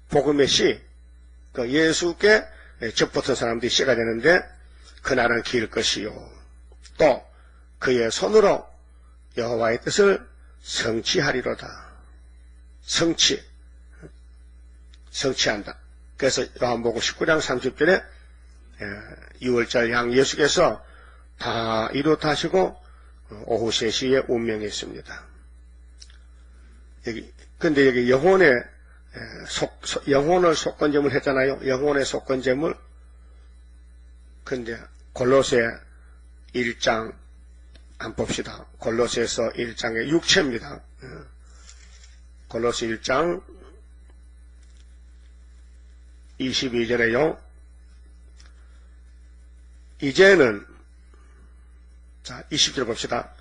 복음의 씨, 그 예수께 접붙은 사람들이 씨가 되는데 그날은 길 것이요. 또 그의 손으로 여호와의 뜻을 성취하리로다. 성취한다. 그래서 요한복음 19장 30절에 6월절 양 예수께서 다 이루다 하시고 오후 3시에 운명했습니다. 근데 여기 영혼의 영혼을 속건제물 했잖아요. 영혼의 속건제물. 근데 골로새 1장 안 봅시다. 골로새서 1장의 육체입니다. 골로새 1장 22절에요. 이제는 자 20절 봅시다.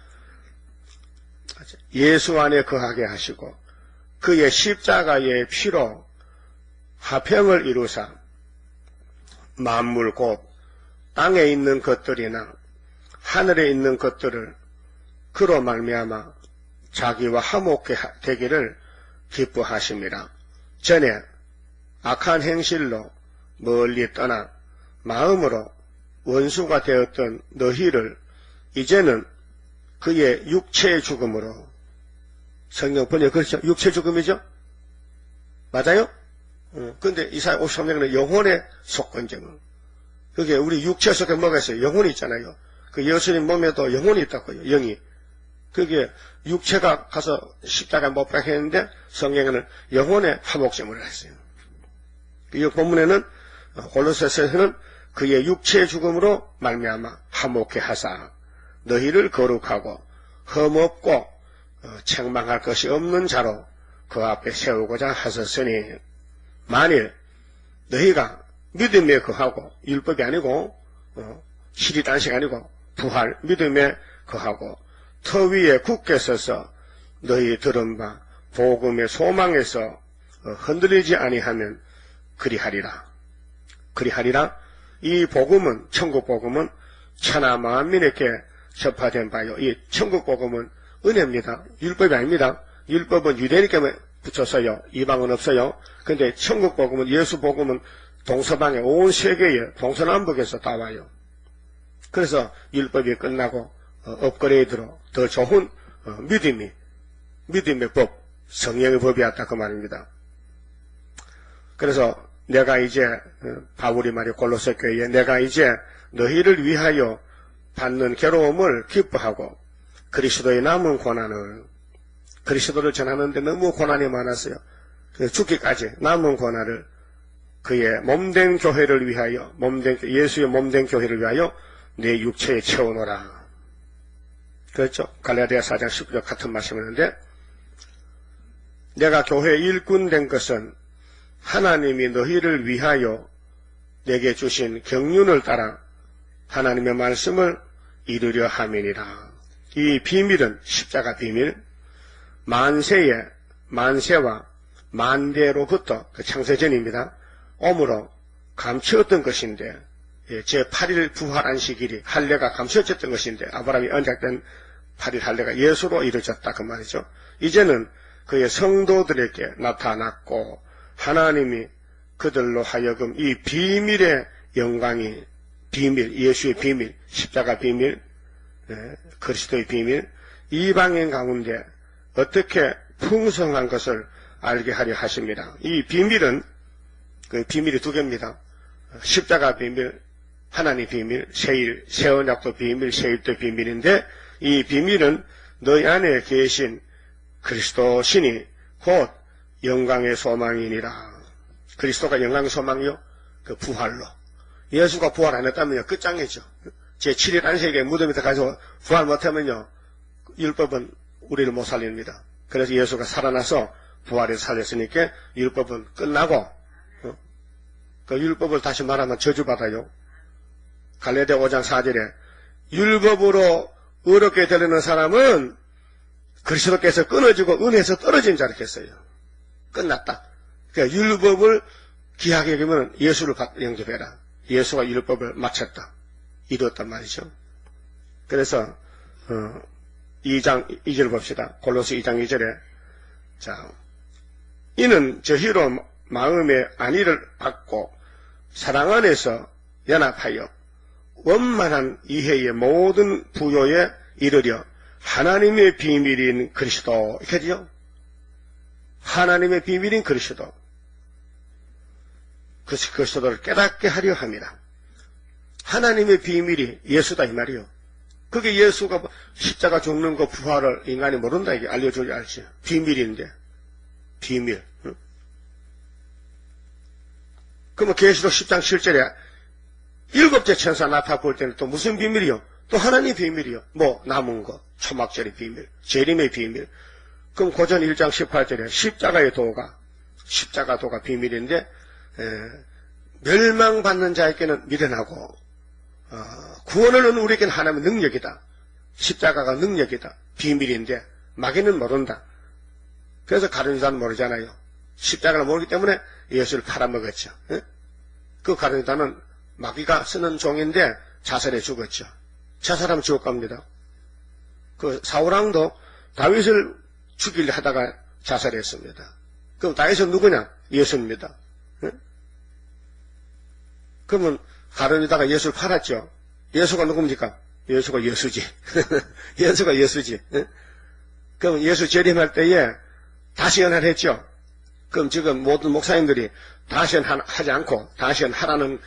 예수 안에 거하게 하시고 그의 십자가의 피로 화평을 이루사 만물 곧 땅에 있는 것들이나 하늘에 있는 것들을 그로 말미암아 자기와 화목케 되기를 기뻐하십니다. 전에 악한 행실로 멀리 떠나 마음으로 원수가 되었던 너희를 이제는 그의 육체의 죽음으로, 성경 번역 그렇죠? 육체 죽음이죠? 맞아요? 근데 이사야 53장에는 영혼의 속건제물. 그게 우리 육체 속에 뭐가 있어요? 영혼이 있잖아요. 그 예수님 몸에도 영혼이 있다고요. 영이. 그게 육체가 가서 십자가에 못 박혔는데 성경에는 영혼의 화목제물을 했어요. 이 본문에는 골로새서에서는 그의 육체의 죽음으로 말미암아 화목케 하사 너희를 거룩하고 흠없고 책망할 것이 없는 자로 그 앞에 세우고자 하셨으니 만일 너희가 믿음에 거하고 율법이 아니고 실이단식 아니고 부활 믿음에 거하고 터 위에 굳게 서서 너희 들은 바 복음의 소망에서 흔들리지 아니하면 그리하리라. 그리하리라. 이 복음은 천국 복음은 천하 만민에게 접하된 바요. 이 천국 복음은 은혜입니다. 율법이 아닙니다. 율법은 유대인에게 붙였어요. 이방은 없어요. 근데 천국 복음은 예수 복음은 동서방에 온 세계에 동서남북에서 다 와요. 그래서 율법이 끝나고 업그레이드로 더 좋은 믿음의 법, 성령의 법이 왔다 그 말입니다. 그래서 내가 이제 바울이 말이 골로새 교회에 내가 이제 너희를 위하여 받는 괴로움을 기뻐하고 그리스도의 남은 고난을 그리스도를 전하는데 너무 고난이 많았어요. 죽기까지 남은 고난을 그의 몸된 교회를 위하여 예수의 몸된 교회를 위하여 내 육체에 채워놓으라. 그렇죠? 갈라디아 4장 19절 같은 말씀이었는데 내가 교회의 일꾼 된 것은 하나님이 너희를 위하여 내게 주신 경륜을 따라 하나님의 말씀을 이루려 함이니라. 이 비밀은 십자가 비밀, 만세와 만대로부터 그 창세전입니다. 오므로 감추었던 것인데 제8일 부활 안식일이 할례가 감추어졌던 것인데 아브라함이 언약된 8일 할례가 예수로 이루어졌다 그 말이죠. 이제는 그의 성도들에게 나타났고 하나님이 그들로 하여금 이 비밀의 영광이 비밀, 예수의 비밀, 십자가 비밀, 그리스도의 비밀, 이방인 가운데 어떻게 풍성한 것을 알게 하려 하십니다. 이 비밀은 그 비밀이 두 개입니다. 십자가 비밀, 하나님 비밀, 새 언약도 비밀, 새 율도 비밀인데 이 비밀은 너희 안에 계신 그리스도 신이 곧 영광의 소망이니라. 그리스도가 영광의 소망이요? 그 부활로. 예수가 부활 안 했다면요, 끝장이죠. 제7일 안식에 무덤에 가서 부활 못하면요, 율법은 우리를 못 살립니다. 그래서 예수가 살아나서 부활해서 살렸으니까 율법은 끝나고, 그 율법을 다시 말하면 저주받아요. 갈라디아 5장 4절에 율법으로 의롭게 되려는 사람은 그리스도께서 끊어지고 은혜에서 떨어진 자를 했어요. 끝났다. 그러니까 율법을 귀하게 여기면 예수를 영접해라. 예수가 율법을 마쳤다. 이루었단 말이죠. 그래서 2장 2절 봅시다. 골로새 2장 2절에 자, 이는 저희로 마음의 안위를 받고 사랑 안에서 연합하여 원만한 이해의 모든 부요에 이르려 하나님의 비밀인 그리스도 이렇게 되죠. 하나님의 비밀인 그리스도 그리스도를 깨닫게 하려 합니다. 하나님의 비밀이 예수다 이 말이요. 그게 예수가 십자가 죽는 거 부활을 인간이 모른다 이게 알려줘야 알지. 비밀인데. 비밀. 응? 그러면 계시록 10장 7절에 일곱째 천사 나타 볼 때는 또 무슨 비밀이요? 또 하나님의 비밀이요. 뭐 남은 거, 초막절의 비밀, 재림의 비밀. 그럼 고전 1장 18절에 십자가의 도가, 십자가 도가 비밀인데 멸망받는 자에게는 미련하고 구원을 얻는 우리에게는 하나님의 능력이다. 십자가가 능력이다. 비밀인데 마귀는 모른다. 그래서 가룟 유다는 모르잖아요. 십자가를 모르기 때문에 예수를 팔아먹었죠. 그 가룟 유다는 마귀가 쓰는 종인데 자살해 죽었죠. 자살하면 지옥 갑니다. 그 사울왕도 다윗을 죽이려 하다가 자살했습니다. 그럼 다윗은 누구냐? 예수입니다. 그러면 가룟 유다가 예수를 팔았죠. 예수가 누굽니까? 예수가 예수지. 예수가 예수지. 그럼 예수 재림할 때에 다시 연할했죠. 그럼 지금 모든 목사님들이 다시 연하지 않고, 다시 연하라는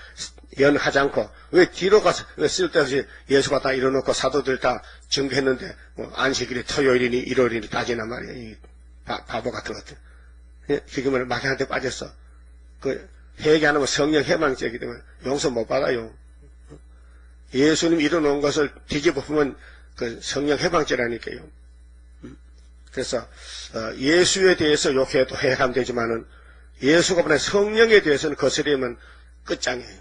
연하지 않고, 왜 뒤로 가서, 왜 쓸데없이 예수가 다 이뤄놓고 사도들 다 증거했는데, 뭐 안식일이 토요일이니 일요일이니 따지나 말이야. 이 바보 같은 것들. 그게 뭐 마귀한테 빠졌어. 그 회개 안 하면 성령 해방죄이기 때문에 용서 못 받아요. 예수님 이뤄놓은 것을 뒤집어 보면 그 성령 해방죄라니까요. 그래서 예수에 대해서 욕해도 해하면 되지만은 예수가 보낸 성령에 대해서는 거스리면 끝장이에요.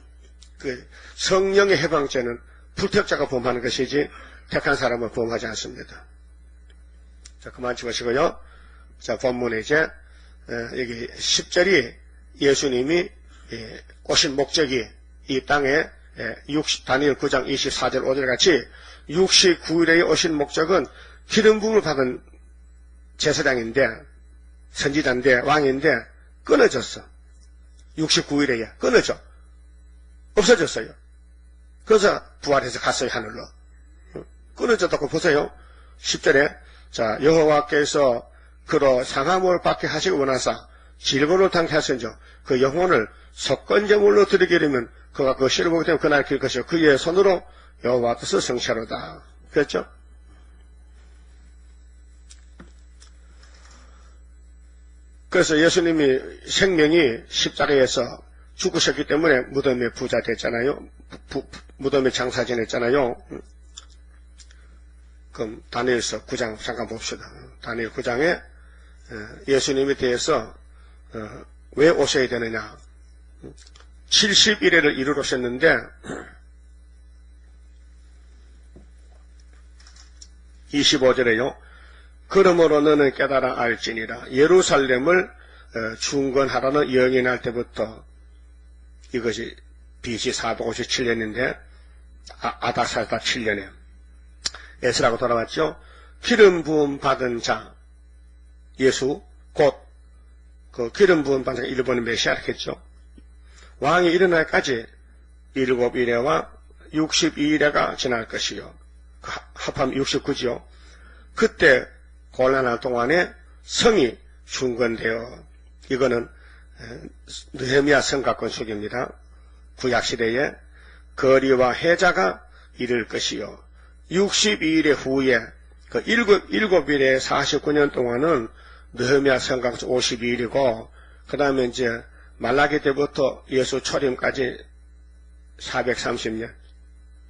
그 성령의 해방죄는 불택자가 범하는 것이지 택한 사람은 범하지 않습니다. 자, 그만 치우시고요. 자, 본문에 이제 여기 10절이 예수님이 오신 목적이 이 땅에 다니엘 9장 24절 5절 같이 69일에 오신 목적은 기름 부음을 받은 제사장인데 선지자인데 왕인데 끊어졌어. 69일에 끊어져. 없어졌어요. 그래서 부활해서 갔어요. 하늘로. 끊어졌다고 보세요. 10절에 자 여호와께서 그로 상함을 받게 하시고 원하사 질고를 당케 하신즉 그 영혼을 속건제물로 드리기려면 그가 그 시를 보기 때문에 그날 길 것이요 그의 손으로 여호와 뜻을 성취하로다. 그랬죠? 그래서 예수님이 생명이 십자가에서 죽으셨기 때문에 무덤에 부자 됐잖아요. 무덤에 장사 지냈잖아요. 그럼 다니엘서 9장 잠깐 봅시다. 다니엘 9장에 예수님에 대해서 왜 오셔야 되느냐. 70일을 이루셨는데 25절에요. 그러므로 너는 깨달아 알지니라. 예루살렘을 중건하라는 영이 날 때부터 이것이 BC 457년인데 아닥사다 7년에 에스라고 돌아왔죠. 기름 부음 받은 자 예수 곧 그 기름 부음 받은 자 일본의 메시아겠죠. 왕이 일어날까지 7일에와 62일에가 지날 것이요. 합하면 69지요. 그때 곤란할 동안에 성이 중건되어 이거는 느헤미야 성곽 건축입니다. 구약시대에 거리와 해자가 이를 것이요. 62일의 후에 그 7일에 49년 동안은 느헤미야 성곽 52일이고 그 다음에 이제 말라기 때부터 예수 초림까지 430년.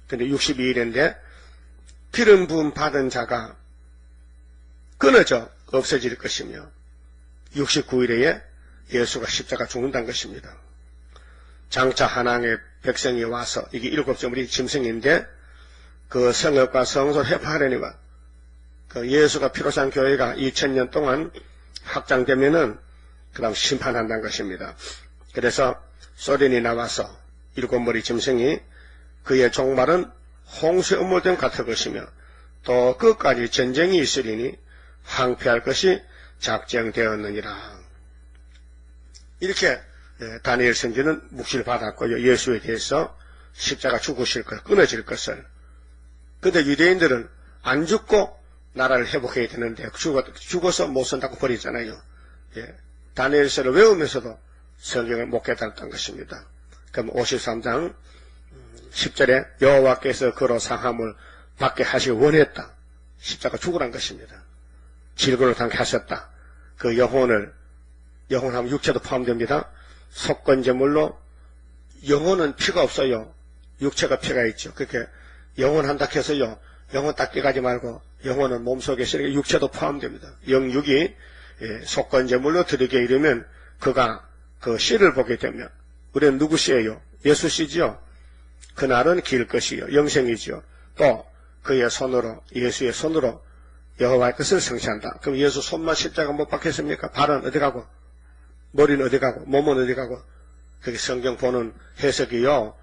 근데 62일인데 기름 부음 받은 자가 끊어져 없어질 것이며 69일에 예수가 십자가 죽는다는 것입니다. 장차 한항의 백성이 와서 이게 7점의 짐승인데 그 성읍과 성소를 해파하려니와 그 예수가 피로 산 교회가 2000년 동안 확장되면은 그 다음 심판한다는 것입니다. 그래서 소련이 나와서 7머리 짐승이 그의 종말은 홍수의 음모됨 같을 것이며 또 끝까지 전쟁이 있으리니 항폐할 것이 작정되었느니라. 이렇게 다니엘 선지는 묵시를 받았고요. 예수에 대해서 십자가 죽으실 것, 끊어질 것을. 근데 유대인들은 안 죽고 나라를 회복해야 되는데 죽어서 못 산다고 버리잖아요. 다니엘서를 외우면서도 성경을 못 깨달았던 것입니다. 그럼 53장 10절에 여호와께서 그로 상함을 받게 하시기 원했다. 십자가 죽으란 것입니다. 질거를 당케 하셨다. 그 영혼하면 육체도 포함됩니다. 속건제물로 영혼은 피가 없어요. 육체가 피가 있죠. 그렇게 영혼한다 해서요. 영혼 딱 떼가지 말고 영혼은 몸속에 실에 육체도 포함됩니다. 영육이 속건제물로 드리게 이르면 그가 그 씨를 보게 되면 우리는 누구 씨예요? 예수 씨지요. 그날은 길 것이요. 영생이지요. 또 그의 손으로 예수의 손으로 여호와의 뜻을 성취한다. 그럼 예수 손만 십자가 못 박혔습니까? 발은 어디 가고 머리는 어디 가고 몸은 어디 가고 그게 성경 보는 해석이요.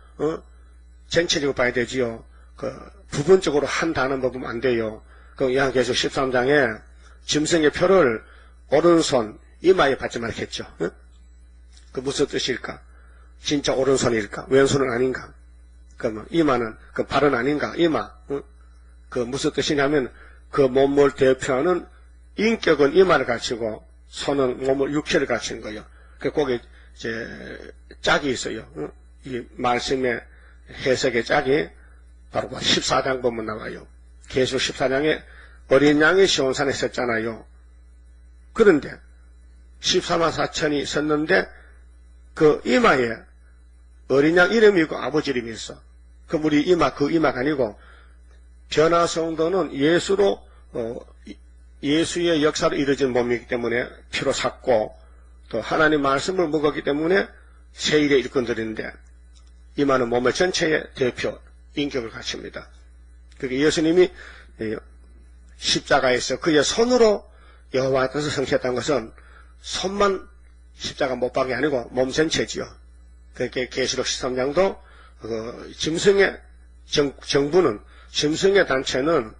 전체적으로 봐야 되지요. 그 부분적으로 한다는 법은 안 돼요. 그 요한계시록 13장에 짐승의 표를 오른손 이마에 받지 말겠죠. 그 무슨 뜻일까? 진짜 오른손일까? 왼손은 아닌가? 그러면 이마는 그 발은 아닌가? 이마. 그 무슨 뜻이냐면 그 몸을 대표하는 인격은 이마를 갖추고 손은 몸을 육체를 갖춘 거예요. 그 거기 이제 짝이 있어요. 이 말씀의 해석의 짝이 바로 14장 보면 나와요. 계시록 14장에 어린 양이 시온산에 섰잖아요. 그런데 14만 4천이 섰는데 그 이마에 어린 양 이름이 있고 아버지 이름이 있어. 그럼 우리 이마 그 이마가 아니고 변화성도는 예수로 예수의 역사로 이루어진 몸이기 때문에 피로 샀고 또 하나님 말씀을 먹었기 때문에 세일의 일꾼들인데 이마는 몸의 전체의 대표 인격을 갖춥니다. 그게 예수님이 십자가에서 그의 손으로 여호와의 뜻을 성취했다는 것은 손만 십자가 못 박이 아니고 몸 전체지요. 그렇게 계시록 13장도 짐승의 정부는 짐승의 단체는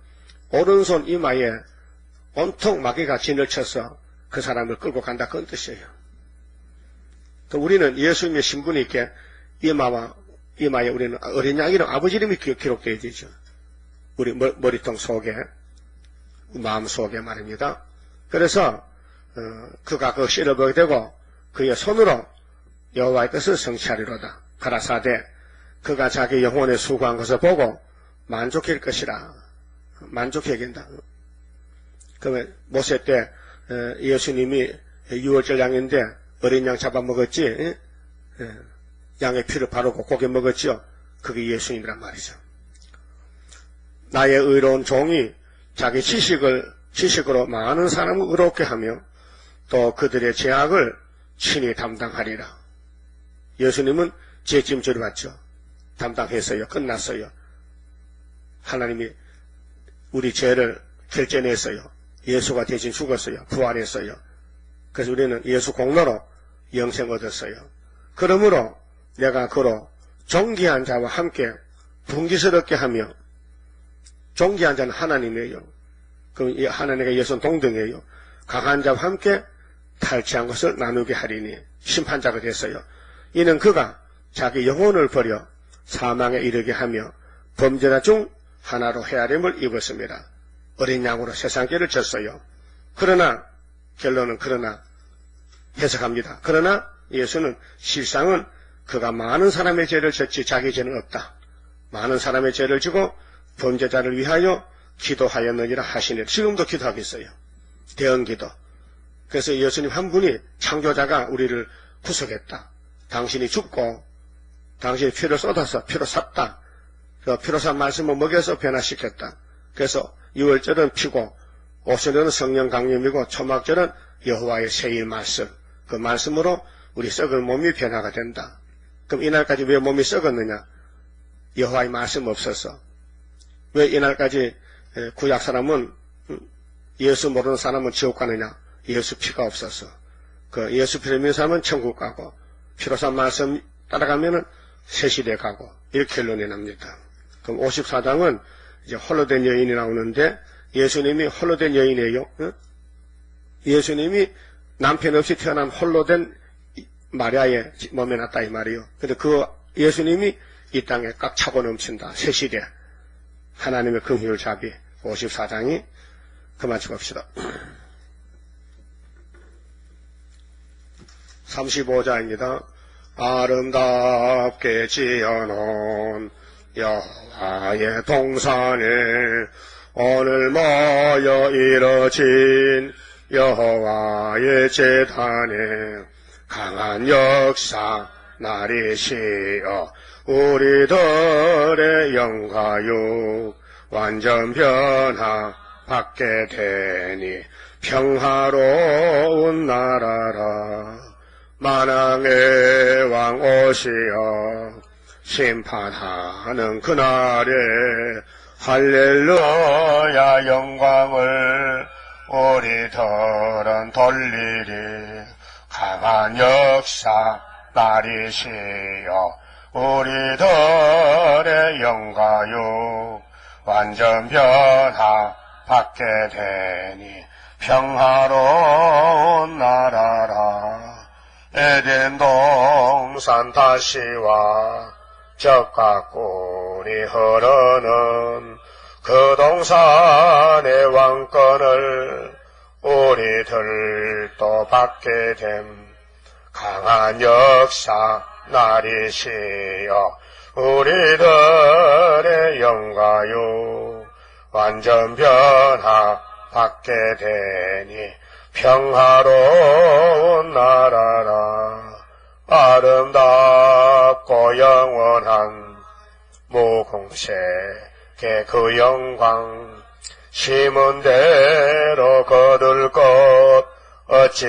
오른손 이마에 온통 마귀가 진을 쳐서 그 사람을 끌고 간다 그런 뜻이에요. 또 우리는 예수님의 신분이 있게 이마에 우리는 어린 양 이름 아버지 이름이 기록되어 있죠. 우리 머리통 속에 마음 속에 말입니다. 그래서 그가 그 씨를 보게 되고 그의 손으로 여호와의 뜻을 성취하리로다. 가라사대 그가 자기 영혼에 수고한 것을 보고 만족할 것이라. 만족해야 된다. 그러면 모세 때 예수님이 유월절 양인데 어린 양 잡아먹었지. 양의 피를 바르고 고기 먹었죠. 그게 예수님이란 말이죠. 나의 의로운 종이 자기 지식으로 많은 사람을 의롭게 하며 또 그들의 죄악을 친히 담당하리라. 예수님은 죄짐 받죠. 담당했어요. 끝났어요. 하나님이 우리 죄를 결제냈어요. 예수가 대신 죽었어요. 부활했어요. 그래서 우리는 예수 공로로 영생 얻었어요. 그러므로 내가 그로 존귀한 자와 함께 분기스럽게 하며 존귀한 자는 하나님이에요. 그럼 이 하나님과 예수는 동등이에요. 강한 자와 함께 탈취한 것을 나누게 하리니 심판자가 됐어요. 이는 그가 자기 영혼을 버려 사망에 이르게 하며 범죄자 중 하나로 헤아림을 입었습니다. 어린 양으로 세상죄를 졌어요. 그러나 결론은 그러나 해석합니다. 그러나 예수는 실상은 그가 많은 사람의 죄를 졌지 자기 죄는 없다. 많은 사람의 죄를 지고 범죄자를 위하여 기도하였느니라 하시니 지금도 기도하고 있어요. 대언기도. 그래서 예수님 한 분이 창조자가 우리를 구속했다. 당신이 죽고 당신이 피를 쏟아서 피로 샀다. 그 피로 산 말씀을 먹여서 변화시켰다. 그래서 6월절은 피고 5월절은 성령 강림이고 초막절은 여호와의 세일 말씀. 그 말씀으로 우리 썩은 몸이 변화가 된다. 그럼 이날까지 왜 몸이 썩었느냐? 여호와의 말씀 없어서. 왜 이날까지 구약 사람은 예수 모르는 사람은 지옥 가느냐? 예수 피가 없어서. 그 예수 피를 믿는 사람은 천국 가고 피로 산 말씀 따라가면은 새 시대 가고 이렇게 결론이 납니다. 그럼 54장은 이제 홀로 된 여인이 나오는데 예수님이 홀로 된 여인이에요. 예수님이 남편 없이 태어난 홀로 된 마리아의 몸에 났다 이 말이에요. 근데 그 예수님이 이 땅에 꽉 차고 넘친다. 새 시대. 하나님의 긍휼 자비 54장이 그만 치봅시다. 35자입니다. 아름답게 지어놓은 여호와의 동산에 오늘 모여 이뤄진 여호와의 제단에 강한 역사 나리시어 우리들의 영가요 완전 변화 받게 되니 평화로운 나라라. 만왕의 왕 오시어 심판하는 그날에 할렐루야 영광을 우리들은 돌리리. 강한 역사 나리시어 우리들의 영가요 완전 변화 받게 되니 평화로운 나라라. 에덴 동산 다시와 적과 꿀이 흐르는 그 동산의 왕권을 우리들도 받게 됨. 강한 역사 나리시어 우리들의 영가요 완전 변화 받게 되니 평화로운 나라라. 아름답고 영원한 무공색의 그 영광 심은 대로 거둘 것 어찌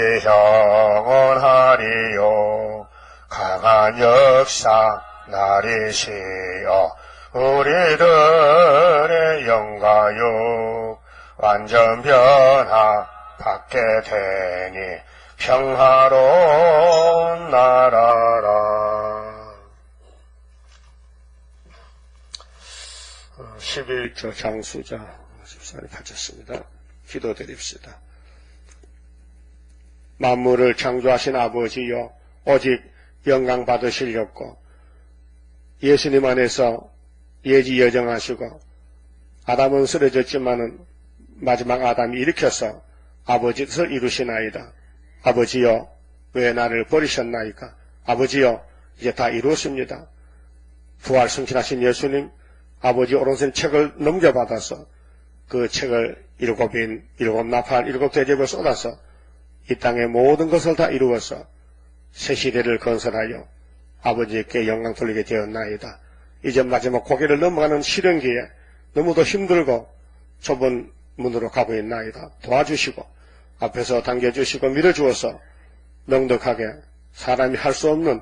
영원하리요. 강한 역사 나리시어 우리들의 영가요 완전 변화 받게 되니 평화로운 나라라. 11조 장수자 집사님 바쳤습니다. 기도드립시다. 만물을 창조하신 아버지여 오직 영광 받으시려고 예수님 안에서 예지여정하시고 아담은 쓰러졌지만은 마지막 아담이 일으켜서 아버지 뜻을 이루시나이다. 아버지여 왜 나를 버리셨나이까. 아버지여 이제 다 이루었습니다. 부활 승천하신 예수님 아버지 오른손 책을 넘겨받아서 그 책을 일곱 나팔 일곱 대접을 쏟아서 이 땅의 모든 것을 다 이루어서 새 시대를 건설하여 아버지께 영광 돌리게 되었나이다. 이제 마지막 고개를 넘어가는 시련기에 너무도 힘들고 좁은 문으로 가고 있나이다. 도와주시고 앞에서 당겨주시고 밀어주어서 넉넉하게 사람이 할 수 없는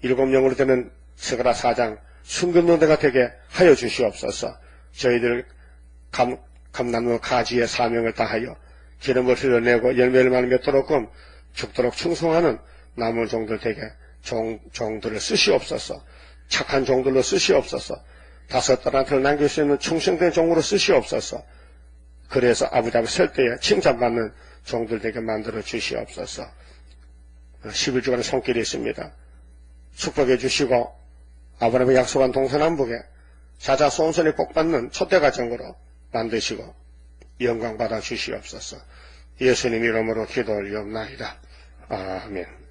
일곱 영으로 되는 스가랴 4장 순금노대가 되게 하여 주시옵소서. 저희들 감나무 가지의 사명을 다하여 기름을 흘려내고 열매를 많이 맺도록끔 죽도록 충성하는 남은 종들 되게 종들을 쓰시옵소서. 착한 종들로 쓰시옵소서. 다섯 딸한테를 남길 수 있는 충성된 종으로 쓰시옵소서. 그래서 아버지 앞에 설 때에 칭찬받는 종들 되게 만들어 주시옵소서. 11주간의 손길이 있습니다. 축복해 주시고 아브라함이 약속한 동서남북에 자자손손이 복받는 초대가정으로 만드시고 영광 받아 주시옵소서. 예수님 이름으로 기도 올리옵나이다. 아멘.